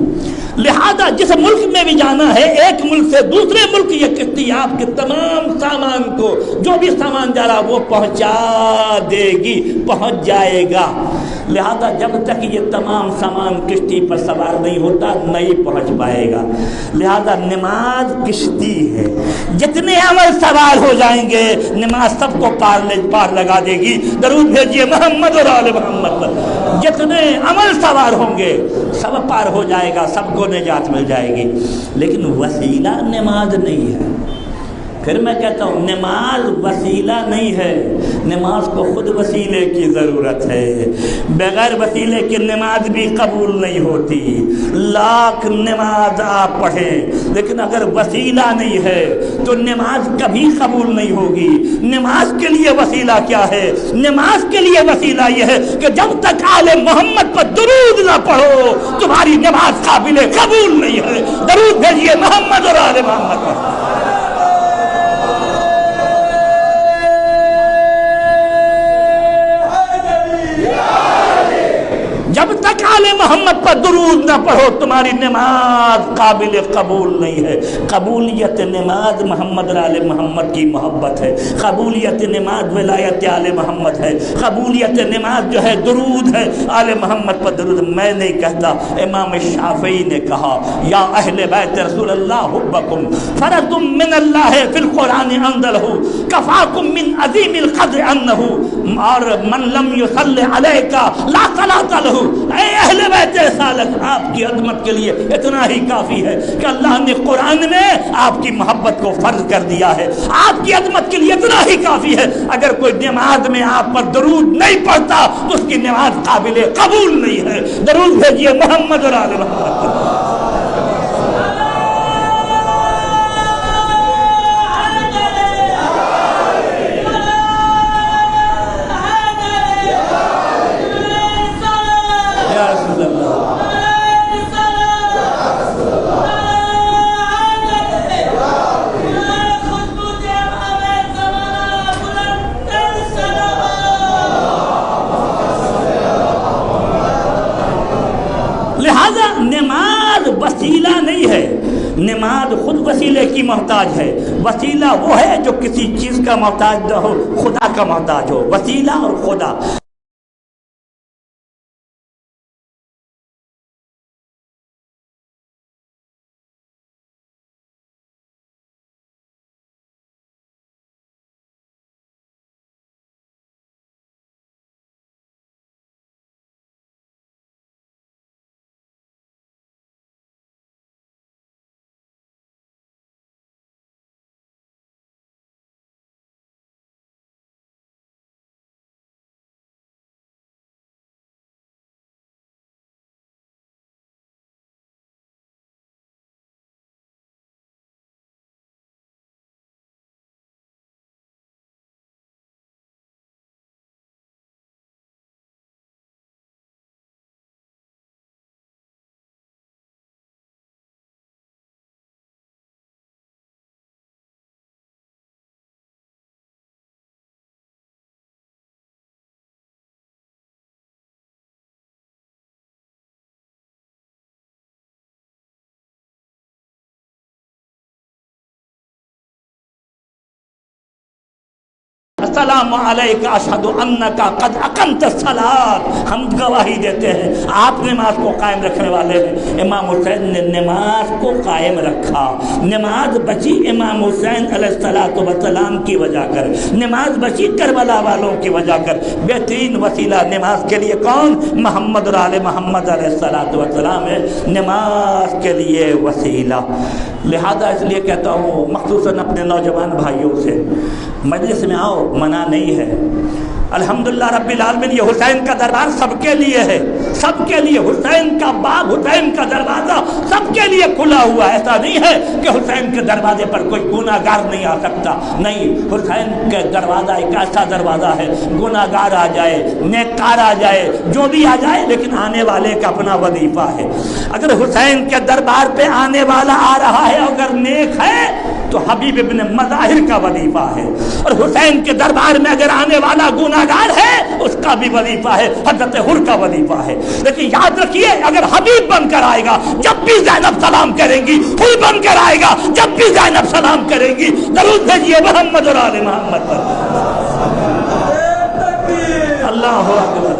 لہذا جس ملک میں بھی جانا ہے، ایک ملک سے دوسرے ملک یہ کشتی آپ کے تمام سامان کو، جو بھی سامان جا رہا وہ پہنچا دے گی، پہنچ جائے گا۔ لہذا جب تک یہ تمام سامان کشتی پر سوار نہیں ہوتا نہیں پہنچ پائے گا۔ لہذا نماز کشتی ہے، جتنے عمل سوار ہو جائیں گے نماز سب کو پار لگا دے گی۔ درود بھیجیے محمد اور آل محمد پر۔ جتنے عمل سوار ہوں گے سب پار ہو جائے گا، سب کو نجات مل جائے گی، لیکن وسیلہ نماز نہیں ہے۔ پھر میں کہتا ہوں نماز وسیلہ نہیں ہے، نماز کو خود وسیلے کی ضرورت ہے، بغیر وسیلے کی نماز بھی قبول نہیں ہوتی۔ لاکھ نماز آپ پڑھیں لیکن اگر وسیلہ نہیں ہے تو نماز کبھی قبول نہیں ہوگی۔ نماز کے لیے وسیلہ کیا ہے؟ نماز کے لیے وسیلہ یہ ہے کہ جب تک آل محمد پر درود نہ پڑھو تمہاری نماز قابل قبول نہیں ہے۔ درود بھیجیے محمد اور آل محمد پر۔ جب تک آل محمد پر درود نہ پڑھو تمہاری نماز قابل قبول نہیں ہے۔ قبولیت نماز محمد اور آل محمد کی محبت ہے، قبولیت نماز ولایت آل محمد ہے، قبولیت نماز جو ہے درود ہے آل محمد پر درود۔ میں نہیں کہتا، امام شافعی نے کہا یا اہل بیت رسول اللہ حبکم فرض من اللہ فی القرآن انزلہ کفاکم من عظیم القدر انہ اور من لم یصلی علیک لا صلاۃ لہ۔ اے اہل بیت رسالت، آپ کی عظمت کے لیے اتنا ہی کافی ہے کہ اللہ نے قرآن میں آپ کی محبت کو فرض کر دیا ہے، آپ کی عظمت کے لیے اتنا ہی کافی ہے۔ اگر کوئی نماز میں آپ پر درود نہیں پڑھتا تو اس کی نماز قابل قبول نہیں ہے۔ درود بھیجیے محمد اور آل محمد پر۔ لہذا نماز وسیلہ نہیں ہے، نماز خود وسیلے کی محتاج ہے۔ وسیلہ وہ ہے جو کسی چیز کا محتاج نہ ہو، خدا کا محتاج ہو۔ وسیلہ اور خدا السلام علیکم اشہد انک قد اقمت الصلاۃ۔ ہم گواہی دیتے ہیں آپ نماز کو قائم رکھنے والے ہیں۔ امام حسین نے نماز کو قائم رکھا، نماز بچی امام حسین علیہ الصلوۃ والسلام کی وجہ کر، نماز بچی کربلا والوں کی وجہ کر۔ بہترین وسیلہ نماز کے لیے کون؟ محمد اور آل محمد علیہ الصلوۃ والسلام ہے نماز کے لیے وسیلہ۔ لہذا اس لیے کہتا ہوں مخصوصاً اپنے نوجوان بھائیوں سے، مجلس میں آؤ، منع نہیں ہے۔ الحمدللہ رب العالمین، یہ حسین کا دربار سب کے لیے ہے، سب کے لیے۔ حسین کا باب، حسین کا دروازہ سب کے لیے کھلا ہوا ہے۔ ایسا نہیں ہے کہ حسین کے دروازے پر کوئی گناہ گار نہیں آ سکتا، نہیں۔ حسین کے دروازہ ایک ایسا دروازہ ہے، گناہ گار آ جائے، نیک کار آ جائے، جو بھی آ جائے، لیکن آنے والے کا اپنا وظیفہ ہے۔ اگر حسین کے دربار پہ آنے والا آ رہا ہے، اگر نیک ہے تو حبیب ابن مظاہر کا وظیفہ ہے، اور حسین کے دربار میں اگر آنے والا گناہگار ہے اس کا بھی وظیفہ ہے، حضرت حر کا وظیفہ ہے۔ لیکن یاد رکھیے، اگر حبیب بن کر آئے گا جب بھی زینب سلام کریں گی، حر بن کر آئے گا جب بھی زینب سلام کریں گی، درود بھیجیے محمد اور آل محمد پر۔ اللہ اکبر،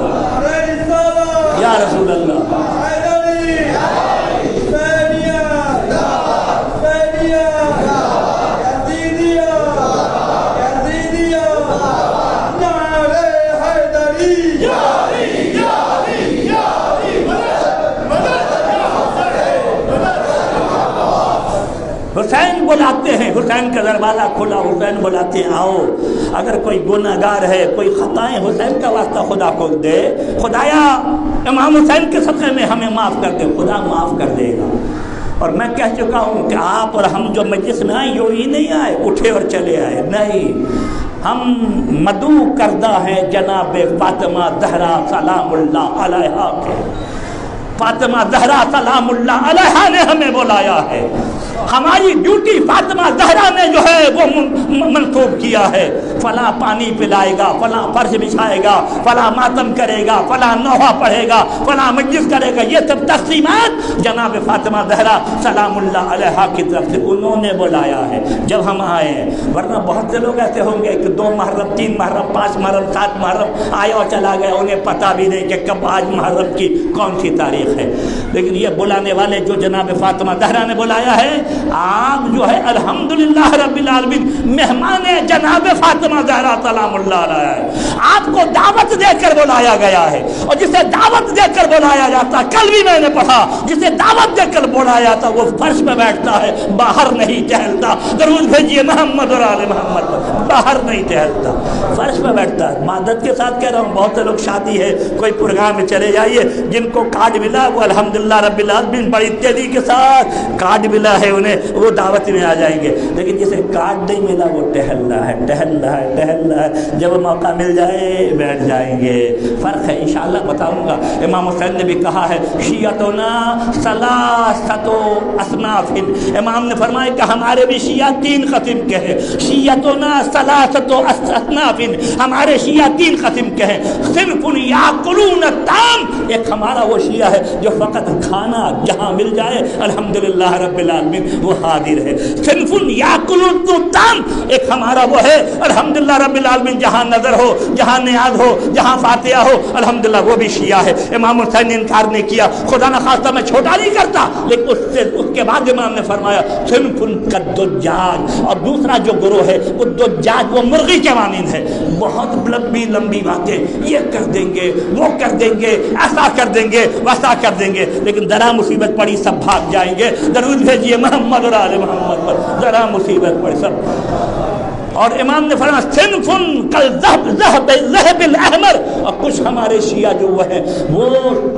یا رسول اللہ۔ حسین بلاتے ہیں، حسین کا دروازہ کھلا، حسین بلاتے ہیں آؤ۔ اگر کوئی گناہ گار ہے، کوئی خطائیں، حسین کا واسطہ خدا کو دے، خدایا امام حسین کے صدقے میں ہمیں معاف کر دے، خدا معاف کر دے گا۔ اور میں کہہ چکا ہوں کہ آپ اور ہم جو مجلس میں آئے یوں ہی نہیں آئے اٹھے اور چلے آئے، نہیں۔ ہم مدعو کردہ ہیں جناب فاطمہ زہرا سلام اللہ علیہا کے، فاطمہ زہرا سلام اللہ علیہا نے ہمیں بلایا ہے۔ ہماری ڈیوٹی فاطمہ زہرا نے جو ہے وہ منسوخ کیا ہے. فلاں پانی پلائے گا، فلاں فرش بچھائے گا، فلاں ماتم کرے گا، فلاں نوحہ پڑھے گا، فلاں مجلس کرے گا، یہ سب تقسیمات جناب فاطمہ زہرا سلام اللہ علیہا کی طرف سے انہوں نے بلایا ہے جب ہم آئے ہیں. ورنہ بہت سے لوگ ایسے ہوں گے کہ 2 محرم 3 محرم 5 محرم 7 محرم آیا اور چلا گیا، انہیں پتہ بھی نہیں کہ کب آج محرم کی کون سی تاریخ ہے. لیکن یہ بلانے والے جو جناب فاطمہ زہرا نے بلایا ہے، آپ جو ہے الحمدللہ رب العالمین مہمان جناب فاطمہ زہرا سلام اللہ علیہ ہے. آپ کو دعوت دے کر بلایا گیا ہے، اور جسے دعوت دے کر بلایا جاتا، کل بھی میں نے پڑھا، جسے دعوت دے کر بلایا تھا وہ فرش پہ بیٹھتا ہے، باہر نہیں ٹہلتا. درود بھیجیے محمد اور آل محمد پر. باہر نہیں ٹہلتا، فرش پہ بیٹھتا ہے. معذرت کے ساتھ کہہ رہا ہوں، بہت سے لوگ شادی ہے کوئی پروگرام میں چلے جائیے، جن کو کارڈ ملا وہ الحمدللہ رب العالمین بڑی تیزی کے ساتھ کارڈ ملا ہے انہیں، وہ دعوت میں آ جائیں گے. لیکن جسے کارڈ نہیں ملا وہ ٹہل رہا ہے، ٹہل رہا ہے، ٹہل رہا ہے. جب موقع مل جائے بیٹھ جائیں گے. فرق ہے انشاءاللہ بتاؤں گا. امام حسین نے بھی کہا ہے شیعتنا ثلاثۃ اصناف. امام نے فرمایا کہ ہمارے بھی شیعہ 3 قسم کے ہیں. شیعتنا ثلاثۃ اصناف، ہمارے شیعہ 3 قسم کے ہیں. صنف یاکلون الطعام، ایک ہمارا وہ شیعہ ہے جو فقط کھانا جہاں مل جائے الحمدللہ رب العالمین وہ حاضر ہے. صنف یاکلون الطعام، ایک ہمارا وہ ہے الحمدللہ رب العالمین جہاں نظر ہو، جہاں نیاز ہو، جہاں فاتحہ ہو الحمدللہ وہ بھی شیعہ ہے. امام حسین نے انکار نہیں کیا. خدا نہ خواستہ میں چھوٹا نہیں کرتا، لیکن اس کے بعد امام نے فرمایا صنف کالدجاج، اور دوسرا جو گروہ ہے وہ دجاج، وہ مرغی کے مانند ہے. بہت لمبی لمبی باتیں، یہ کر دیں گے، وہ کر دیں گے، ایسا کر دیں گے، ویسا کر دیں گے، لیکن ذرا مصیبت پڑی سب بھاگ جائیں گے. درود بھیجیے محمد اور آل محمد پر. ذرا مصیبت پڑی سب. اور امام نے فرمایا صنف کالذهب الاحمر، اور کچھ ہمارے شیعہ جو وہ ہیں وہ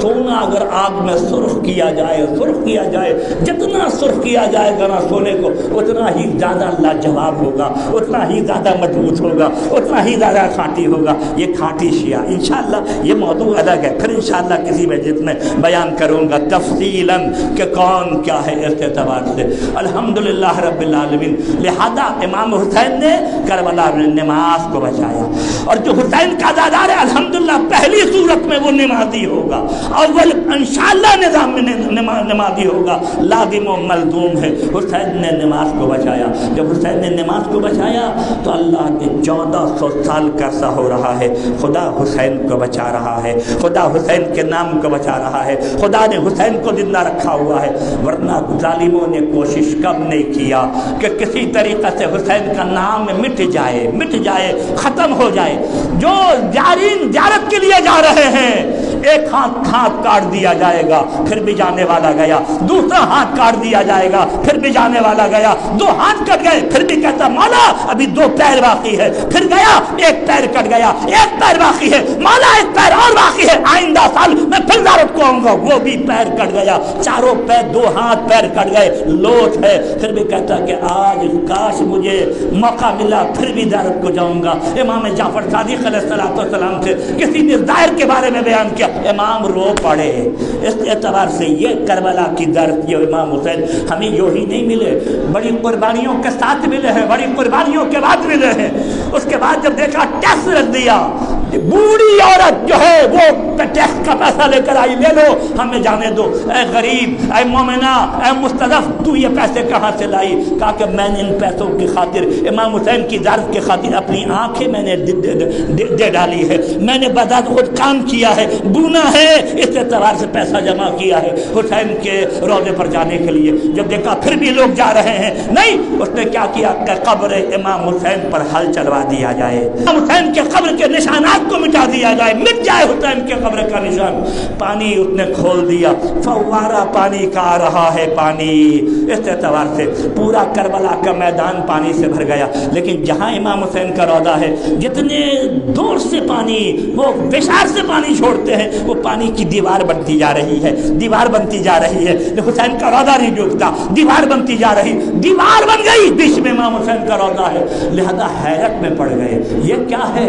سونا اگر آگ میں سرخ کیا جائے، سرخ کیا جائے، جتنا سرخ کیا جائے گا نا سونے کو اتنا ہی زیادہ لاجواب ہوگا، اتنا ہی زیادہ مضبوط ہوگا، اتنا ہی زیادہ کھاٹی ہوگا. یہ کھاٹی شیعہ. انشاءاللہ یہ موضوع الگ ہے، پھر انشاءاللہ کسی مجلس میں بیان کروں گا تفصیلاً کہ کون کیا ہے اس اعتبار سے. الحمدللہ رب العالمین. لہذا امام حسین نے کربلا میں نماز کو بچایا، اور جو حسین کا دادار ہے الحمدللہ پہلی صورت میں وہ نمازی ہوگا، اول انشاءاللہ نظام میں نمازی ہوگا، لازم و ملزوم ہے. حسین نے نماز کو بچایا. جب حسین نے نماز کو بچایا تو اللہ نے 1400 سال کا عرصہ ہو رہا ہے خدا حسین کو بچا رہا ہے، خدا حسین کے نام کو بچا رہا ہے، خدا نے حسین کو زندہ رکھا ہوا ہے. ورنہ ظالموں نے کوشش کب نہیں کیا کہ کسی طریقے سے حسین کا نام مٹ جائے، ختم ہو جائے. جو جارین زیارت کے لیے جا رہے ہیں، ایک ہاتھ کاٹ دیا جائے گا پھر بھی جانے والا گیا، دوسرا ہاتھ کاٹ دیا جائے گا پھر بھی جانے والا گیا، 2 ہاتھ کٹ گئے پھر بھی کہتا مولا ابھی 2 پیر باقی ہے، پھر گیا 1 پیر کٹ گیا، 1 پیر باقی ہے، مولا 1 پیر اور باقی ہے، آئندہ سال میں پھر زیارت کو آؤں گا، وہ بھی پیر کٹ گیا، 4 پیر 2 ہاتھ پیر کٹ گئے، لوٹ ہے، پھر بھی کہتا کہ آج کاش مجھے موقع ملا پھر بھی زیارت کو جاؤں گا. امام جعفر صادق علیہ السلام سے کسی نے ظاہر کے بارے میں بیان کیا، امام رو پڑے. اس اعتبار سے یہ کربلا کی زیارت، یہ امام حسین ہمیں یوں ہی نہیں ملے، بڑی قربانیوں کے ساتھ ملے ہیں، بڑی قربانیوں کے بعد ملے ہیں. اس کے بعد جب دیکھا ٹیکس رکھ دیا، بوڑھی عورت جو ہے وہ ٹیکس کا پیسہ لے کر آئی، لے لو ہمیں جانے دو. اے غریب، اے مومنہ، اے مستضعف، تو یہ پیسے کہاں سے لائی؟ کہا کہ میں نے ان پیسوں کی خاطر امام حسین کی زیارت کی خاطر اپنی آنکھیں میں نے دے ڈالی ہے، میں نے بذات خود کام کیا ہے، بونا ہے، اس اعتبار سے پیسہ جمع کیا ہے حسین کے روضے پر جانے کے لیے. جب دیکھا پھر بھی لوگ جا رہے ہیں، نہیں، اس نے کیا کیا کہ قبر امام حسین پر حل چلوا دیا جائے، امام حسین کے قبر کے نشانات کو مٹا دیا جائے، مٹ جائے حسین کے قبر کا نشان. پانی اس نے کھول دیا، فوارہ پانی کا آ رہا ہے پانی. اس اعتبار سے پورا کربلا کا میدان پانی سے بھر گیا. لیکن جہاں امام حسین کا روضہ ہے، جتنے دور سے پانی وہ بشار سے پانی چھوڑتے ہیں، وہ پانی کی دیوار بنتی جا رہی ہے، دیوار بنتی جا رہی ہے. حسین کا روضہ نہیں ڈوبتا، دیوار بنتی جا رہی، دیوار بن گئی، بیچ میں امام حسین کا روضہ ہے. لہذا حیرت میں پڑ گئے، یہ کیا ہے؟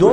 2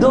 2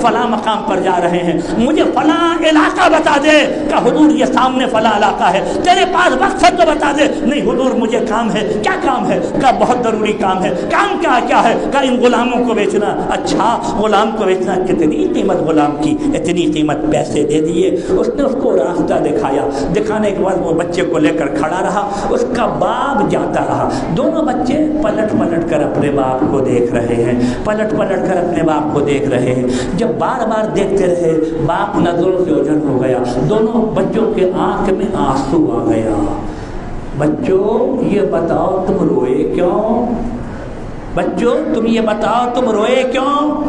فلاں مقام پر جا رہے ہیں، مجھے فلاں علاقہ بتا دے۔ کہ حضور یہ سامنے فلاں علاقہ ہے، تیرے پاس وقت ہے تو بتا دے۔ نہیں حضور مجھے کام ہے۔ کیا کام ہے؟ کہ بہت ضروری کام ہے۔ کام کیا ہے؟ کہ ان غلاموں کو بیچنا۔ اچھا غلام کو بیچنا، کتنی قیمت غلام کی؟ اتنی قیمت، پیسے دے دیے۔ اس نے اس کو راستہ دکھایا، دکھانے کے بعد وہ بچے کو لے کر کھڑا رہا، اس کا باپ جاتا رہا۔ دونوں بچے پلٹ پلٹ کر اپنے باپ کو دیکھ رہے ہیں، پلٹ پلٹ کر اپنے باپ کو دیکھ رہے ہیں۔ جب بار بار دیکھتے رہے، باپ نظروں سے اوجھل ہو گیا، دونوں بچوں کے آنکھ میں آنسو آ گیا۔ بچوں یہ بتاؤ تم روئے کیوں؟ بچوں تم یہ بتاؤ تم روئے کیوں؟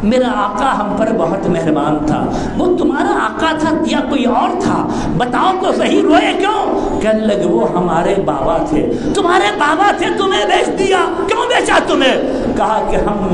میرا آقا ہم پر بہت مہربان تھا۔ وہ تمہارا آقا تھا یا کوئی اور تھا؟ بتاؤ تو صحیح، روئے کیوں؟ کہنے لگے وہ ہمارے بابا تھے۔ تمہارے بابا تھے، تمہیں بیچ دیا، کیوں بیچا تمہیں؟ کہا کہ ہم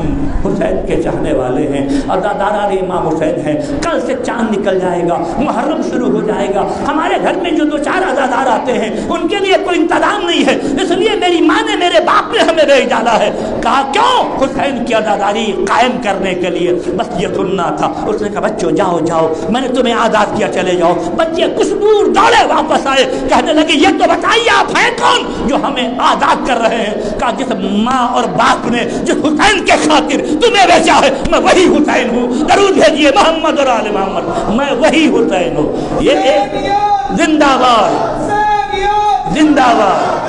حسین کے چاہنے والے ہیں، عزاداران امام حسین ہیں، کل سے چاند نکل جائے گا، محرم شروع ہو جائے گا، ہمارے گھر میں جو دو چار عزادار آتے ہیں ان کے لیے کوئی انتظام نہیں ہے، اس لیے میری ماں نے، میرے باپ نے ہمیں بھیج ڈالا ہے۔ کہا کیوں؟ حسین کی عزاداری قائم کرنے کے لیے، بس یہ سننا تھا۔ اس نے کہا بچوں جاؤ جاؤ، میں نے تمہیں آزاد کیا، چلے جاؤ۔ بچے کچھ دور دوڑے واپس آئے، کہنے لگے یہ تو بتائیے آپ ہیں کون جو ہمیں آزاد کر رہے ہیں؟ کہا جس ماں اور باپ نے جس حسین کے خاطر تمہیں بیچا ہے، میں وہی حسین ہوں۔ درود بھیجیے محمد اور آل محمد، میں وہی حسین ہوں۔ یہ ایک زندہ باد، زندہ باد،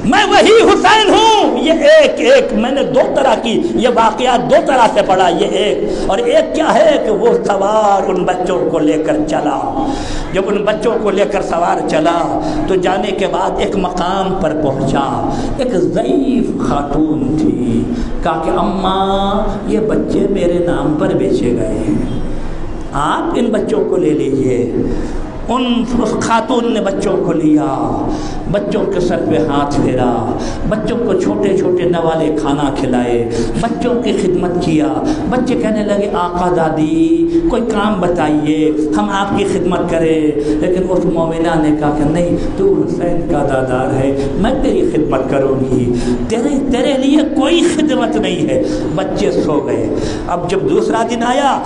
میں وہی حسین ہوں۔ یہ ایک میں نے دو طرح کی یہ واقعات دو طرح سے پڑھا، یہ ایک اور ایک کیا ہے کہ وہ سوار ان بچوں کو لے کر چلا۔ جب ان بچوں کو لے کر سوار چلا تو جانے کے بعد ایک مقام پر پہنچا، ایک ضعیف خاتون تھی۔ کہا کہ اماں یہ بچے میرے نام پر بیچے گئے ہیں، آپ ان بچوں کو لے لیجئے۔ اس خاتون نے بچوں کو لیا، بچوں کے سر پہ ہاتھ پھیرا، بچوں کو چھوٹے چھوٹے نوالے کھانا کھلائے، بچوں کی خدمت کیا۔ بچے کہنے لگے آقا دادی کوئی کام بتائیے، ہم آپ کی خدمت کریں۔ لیکن اس مومنہ نے کہا کہ نہیں، تو حسین کا دادار ہے، میں تیری خدمت کروں گی، تیرے لیے کوئی خدمت نہیں ہے۔ بچے سو گئے۔ اب جب دوسرا دن آیا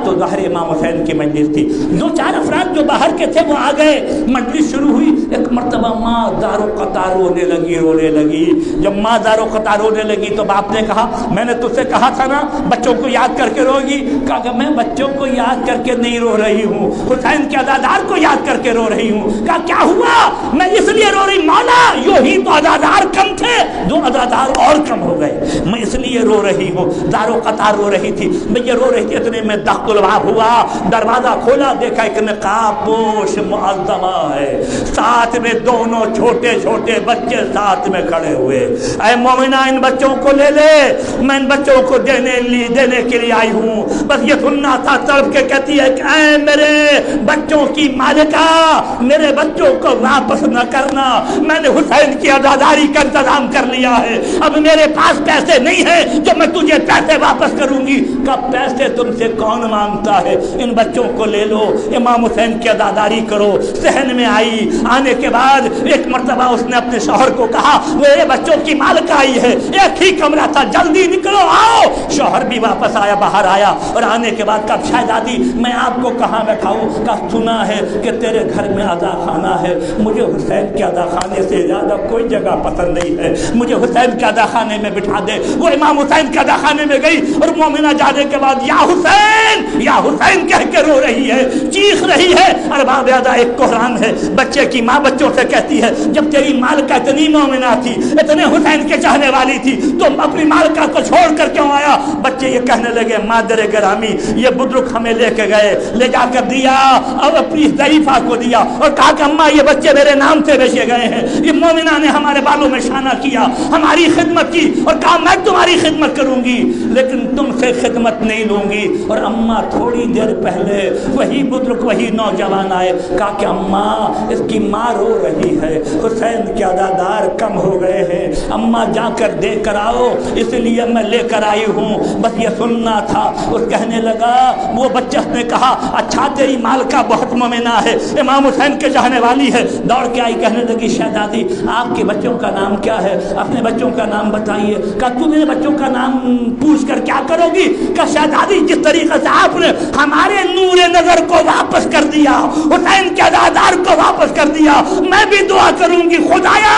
تو ظاہر امام حسین کی مجلس تھی، دو چار افراد جو باہر کے تھے وہ آ گئے، مجلس شروع ہوئی۔ ایک مرتبہ ماں دار و قطار رونے لگی۔ جب ماں دار و قطار رونے لگی تو باپ نے کہا میں نے تجھ سے کہا تھا نا بچوں کو یاد کر کے رو گی۔ کہا کہ میں بچوں کو یاد کر کے نہیں رو رہی ہوں، حسین کے عزادار کو یاد کر کے رو رہی ہوں۔ کہا کیا ہوا؟ میں اس لیے رو رہی، مولا یوں ہی تو عزادار کم تھے، دو عزادار اور کم ہو گئے، میں اس لیے رو رہی ہوں۔ دار و قطار رو رہی تھی، میں یہ رو رہی تھی، اتنے میں دخل الباب ہوا، دروازہ کھولا، دیکھا ایک نقاب پوش معظمہ ہے، ساتھ میں دونوں چھوٹے چھوٹے بچے ساتھ میں کھڑے ہوئے۔ اے مومنہ ان بچوں کو لے لے، میں ان بچوں کو دینے کے لیے آئی ہوں، بس یہ سننا تھا۔ تڑپ کے کہتی ہے کہ اے میرے بچوں کی مالکہ، میرے بچوں کو واپس نہ کرنا، میں نے حسین کی عزاداری کا انتظام کر لیا ہے، اب میرے پاس پیسے نہیں ہیں جو میں تجھے پیسے واپس کروں گی۔ کب پیسے تم سے کون مانگتا ہے؟ ان بچوں کو لے لو، امام حسین کی عزاداری کرو۔ صحن میں آئی، آنے کے بعد ایک مرتبہ اس نے اپنے شوہر کو کہا میرے بچوں کی مالکہ آئی ہے، ایک ہی کمرہ تھا، جلدی نکلو آؤ۔ شوہر بھی واپس آیا، باہر آیا اور آنے کے بعد کہا شہزادی میں آپ کو کہاں بٹھاؤں؟ کہا سنا ہے کہ تیرے گھر میں عزا خانہ ہے، مجھے حسین کے عزا خانے سے زیادہ کوئی جگہ پسند نہیں ہے، مجھے حسین کے عزا خانے میں بٹھا دے۔ وہ امام حسین کے عزا خانے میں گئی اور مومنہ جانے کے بعد یا حسین کہہ کے رو رہی ہے، چیخ رہی ہے۔ ارباب ادا ایک قرآن ہے، بچے کی ماں بچوں سے کہتی ہے جب تیری مالکہ اتنی مومنہ تھی، اتنے حسین کے چاہنے والی تھی، تو اپنی مالکہ کو چھوڑ کر کیوں آیا؟ بچے یہ کہنے لگے مادر گرامی یہ بزرگ ہمیں لے کے گئے، لے جا کر دیا اور اپنی ضعیفہ کو دیا اور کہا کہ اماں یہ بچے میرے نام سے بیچے گئے ہیں۔ یہ مومنہ نے ہمارے بالوں میں شانہ کیا، ہماری خدمت کی اور کہا میں تمہاری خدمت کروں گی لیکن تم سے خدمت نہیں لوں گی۔ اور اماں تھوڑی دیر پہلے وہی بزرگ وہی نوجوان آئے، کہا کہ اماں اس کی ماں رو رہی ہے، حسین کے عزادار کم ہو گئے ہیں، اماں جا کر دے کر آؤ، اس لیے میں لے کر آئی ہوں، بس یہ سننا تھا۔ اس کہنے لگا، وہ بچہ نے کہا اچھا تیری مالکہ بہت مومنہ ہے، امام حسین کے چاہنے والی ہے، دوڑ کے آئی, کہنے لگی شہزادی آپ کے بچوں کا نام کیا ہے؟ اپنے بچوں کا نام بتائیے. کہا تم میرے بچوں کا نام پوچھ کر کیا کرو گی؟ کہا شہزادی جس طریقے سے آپ نے ہمارے نور نظر کو واپس کر دیا, حسین کے عزادار کو واپس کر دیا, میں بھی دعا کروں گی خدایا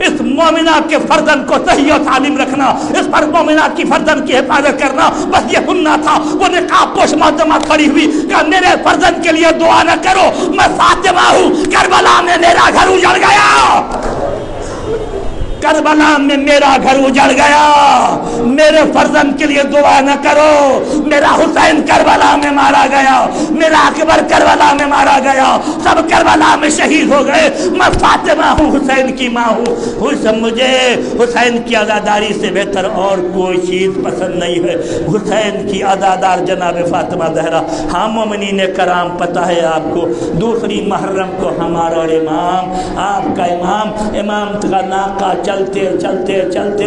اس مومنہ کے فرزند کو صحیح و سالم رکھنا, اس پر مومنہ کی فرزند کی حفاظت کرنا. بس یہ سننا تھا. وہ نقاب پوش معظمہ کھڑی ہوئی کہ میرے فرزند کے لیے دعا نہ کرو, میں فاطمہ ہوں, کربلا میں میرا گھر اجڑ گیا, کربلا میں میرا گھر اجڑ گیا, میرے فرزند کے لیے دعا نہ کرو, میرا حسین کربلا میں مارا گیا, میرا اکبر کربلا میں مارا گیا, سب کربلا میں شہید ہو گئے, میں فاطمہ ہوں, حسین کی ماں ہوں. مجھے حسین کی عزاداری سے بہتر اور کوئی چیز پسند نہیں ہے, حسین کی عزادار جناب فاطمہ زہرا. ہاں مومنین کرام, پتہ ہے آپ کو, دوسری محرم کو ہمارا امام, آپ کا امام کا ناقہ چلتے چلتے چلتے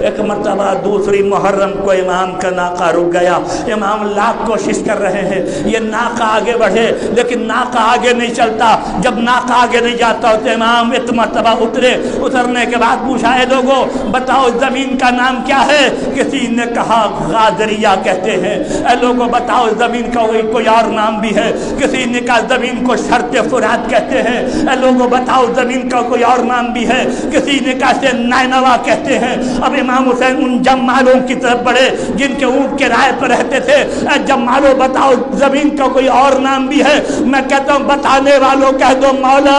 ایک مرتبہ دوسری محرم کو امام کا ناقہ رک گیا. امام لاکھ کوشش کر رہے ہیں یہ ناقہ آگے بڑھے, لیکن ناقہ آگے نہیں چلتا. جب ناقہ آگے نہیں جاتا تو امام ایک مرتبہ اترے. اترنے کے بعد پوچھا ہے لوگوں بتاؤ زمین کا نام کیا ہے؟ کسی نے کہا غادریہ کہتے ہیں. اے لوگوں بتاؤ زمین کا کوئی اور نام بھی ہے؟ کسی نے کہا زمین کو شرط فرات کہتے ہیں. اے لوگوں بتاؤ زمین کا کوئی اور نام بھی ہے؟ کسی نے کہا نینوا کہتے ہیں. اب امام حسین ان جمالوں کی طرف بڑھے جن کے اونٹ کے رائے پر رہتے تھے. اے جمالوں بتاؤ زمین کا کوئی اور نام بھی ہے؟ میں کہتا ہوں بتانے والوں کہہ دو مولا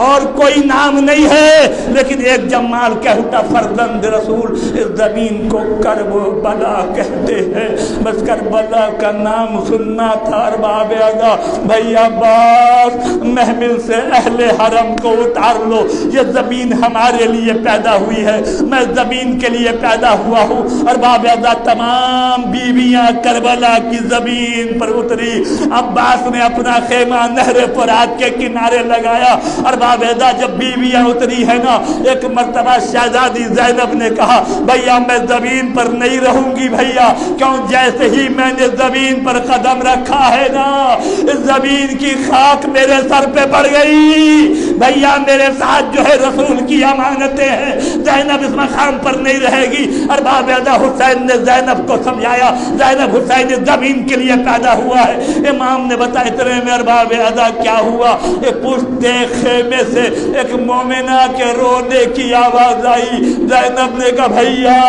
اور کوئی نام نہیں ہے, لیکن ایک جمال کہتا فرزند رسول اس زمین کو کربلا کہتے ہیں. بس کربلا کا نام سننا تھا. ارباب اعضا بھائی عباس محمل سے اہل حرم کو اتار لو, یہ زمین ہمارے لیے پیدا ہوئی ہے, میں زمین کے لیے پیدا ہوا ہوں. ارباب اعضا تمام بیویاں کربلا کی زمین پر اتری. عباس نے اپنا خیمہ نہر فرات کے کنارے لگایا. ارباب اعضا جب بیویاں اتری ہے نا, ایک مرتبہ شہزادی زینب نے کہا بھیا میں زمین پر نہیں رہوں گی بھیا, کیوں جیسے ہی میں نے زمین پر قدم رکھا ہے نا اس زمین کی خاک میرے سر پہ پڑ گئی بھیا, میرے ساتھ جو ہے رسول کی امانتیں ہیں, زینب اس مقام پر نہیں رہے گی. ارباب اعضا حسین نے زینب کو سمجھایا, زینب حسین زمین کے لیے پیدا ہوا ہے. امام نے بتایا اتنے میں ارباب اعضا کیا ہوا, ایک پشتے خیمے سے ایک مومنہ کے رونے کی آواز آئی. زینب نے کہا بھیا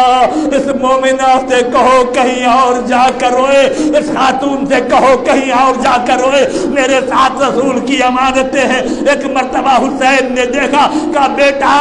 اس مومنہ سے کہو کہیں اور جا کر روئے, اس خاتون سے کہو کہیں اور جا کر روئے, میرے ساتھ رسول کی امانتیں ہیں. ایک مرتبہ حسین نے دیکھا, کہا بیٹا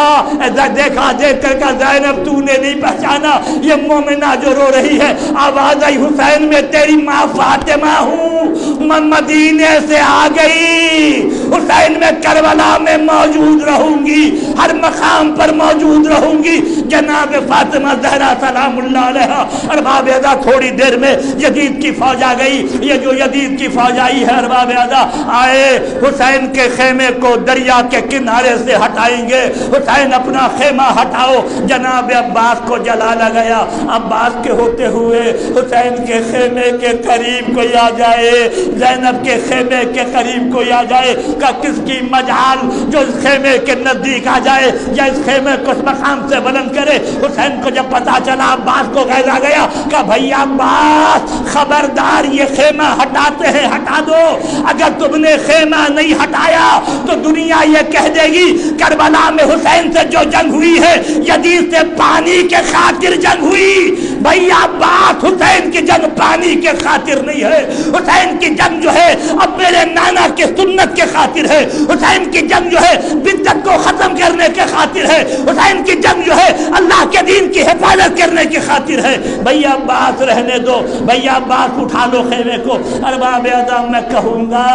دیکھا, دیکھ کر کہا زینب تو نے نہیں پہچانا یہ مومنہ جو رو رہی ہے؟ آواز آئی حسین میں تیری ماں فاطمہ ہوں, میں مدینے سے آ گئی, حسین میں کربلا میں موجود رہوں گی, ہر مقام پر موجود رہوں گی. جناب فاطمہ زہرا سلام اللہ علیہا. ارباب اعضا تھوڑی دیر میں یزید کی فوج آ گئی. یہ جو یزید کی فوج آئی ہے ارباب اعضا آئے, حسین کے خیمے کو دریا کے کنارے سے ہٹائیں گے. حسین اپنا خیمہ ہٹاؤ. جناب عباس کو جلانا گیا. عباس کے ہوتے ہوئے حسین کے خیمے کے قریب کوئی آ جائے, زینب کے خیمے کے قریب کوئی آ جائے, کہ کس کی مجال جو اس خیمے کے نزدیک آ جائے یا اس خیمے کو اس مقام سے بلند کرے. حسین کو جب پتا چلا عباس کو غیظ آ گیا, کہ بھیا عباس خبردار یہ خیمہ ہٹاتے ہیں ہٹا دو, اگر تم نے خیمہ نہیں ہٹایا تو دنیا یہ کہہ دے گی کربلا میں حسین سے جو جنگ ہوئی ہے یزید سے پانی کے خاطر جنگ ہوئی. بھیا عباس حسین کی جنگ پانی کے خاطر نہیں ہے, حسین کی جنگ جو ہے اب میرے نانا کے سنت کے خاطر ہے, حسین کی جنگ جو ہے بدعت کو ختم کرنے کے خاطر ہے, حسین کی جنگ جو ہے اللہ کے دین کی حفاظت کرنے کی خاطر ہے. بھیا عباس رہنے دو, بھیا عباس اٹھا لو خیمے کو. ارباب اعضا میں کہوں گا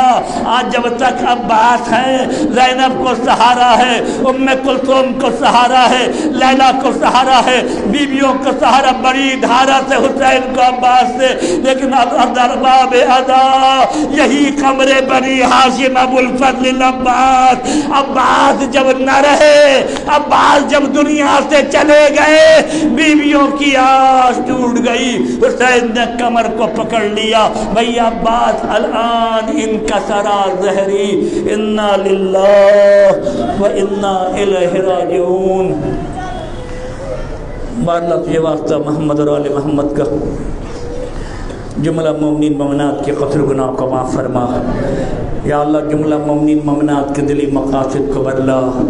آج جب تک عباس ہے, زینب کو سہارا ہے, ام کلثوم کو سہارا ہے, لیلا کو سہارا ہے, بیویوں کو سہارا, بڑی دھارا سے حسین کو عباس سے. لیکن ارباب اعضا یہی قمر بنی ہاشم ابو الفضل عباس, عباس جب نہ رہے, عباس جب دنیا سے چلے گئے, بیویوں کی آس ٹوٹ گئی. حسین نے کمر کو پکڑ لیا, بھئی عباس الان ان کا سرا زہری, انا للہ وإنا إليه راجعون۔ اللہ تجھے واسطہ محمد اور آل محمد کا جملہ مومنین مومنات کے قصر گناہ کو معاف فرما۔ یا اللہ جملہ مومنین مومنات کے دلی مقاصد کو بدلا۔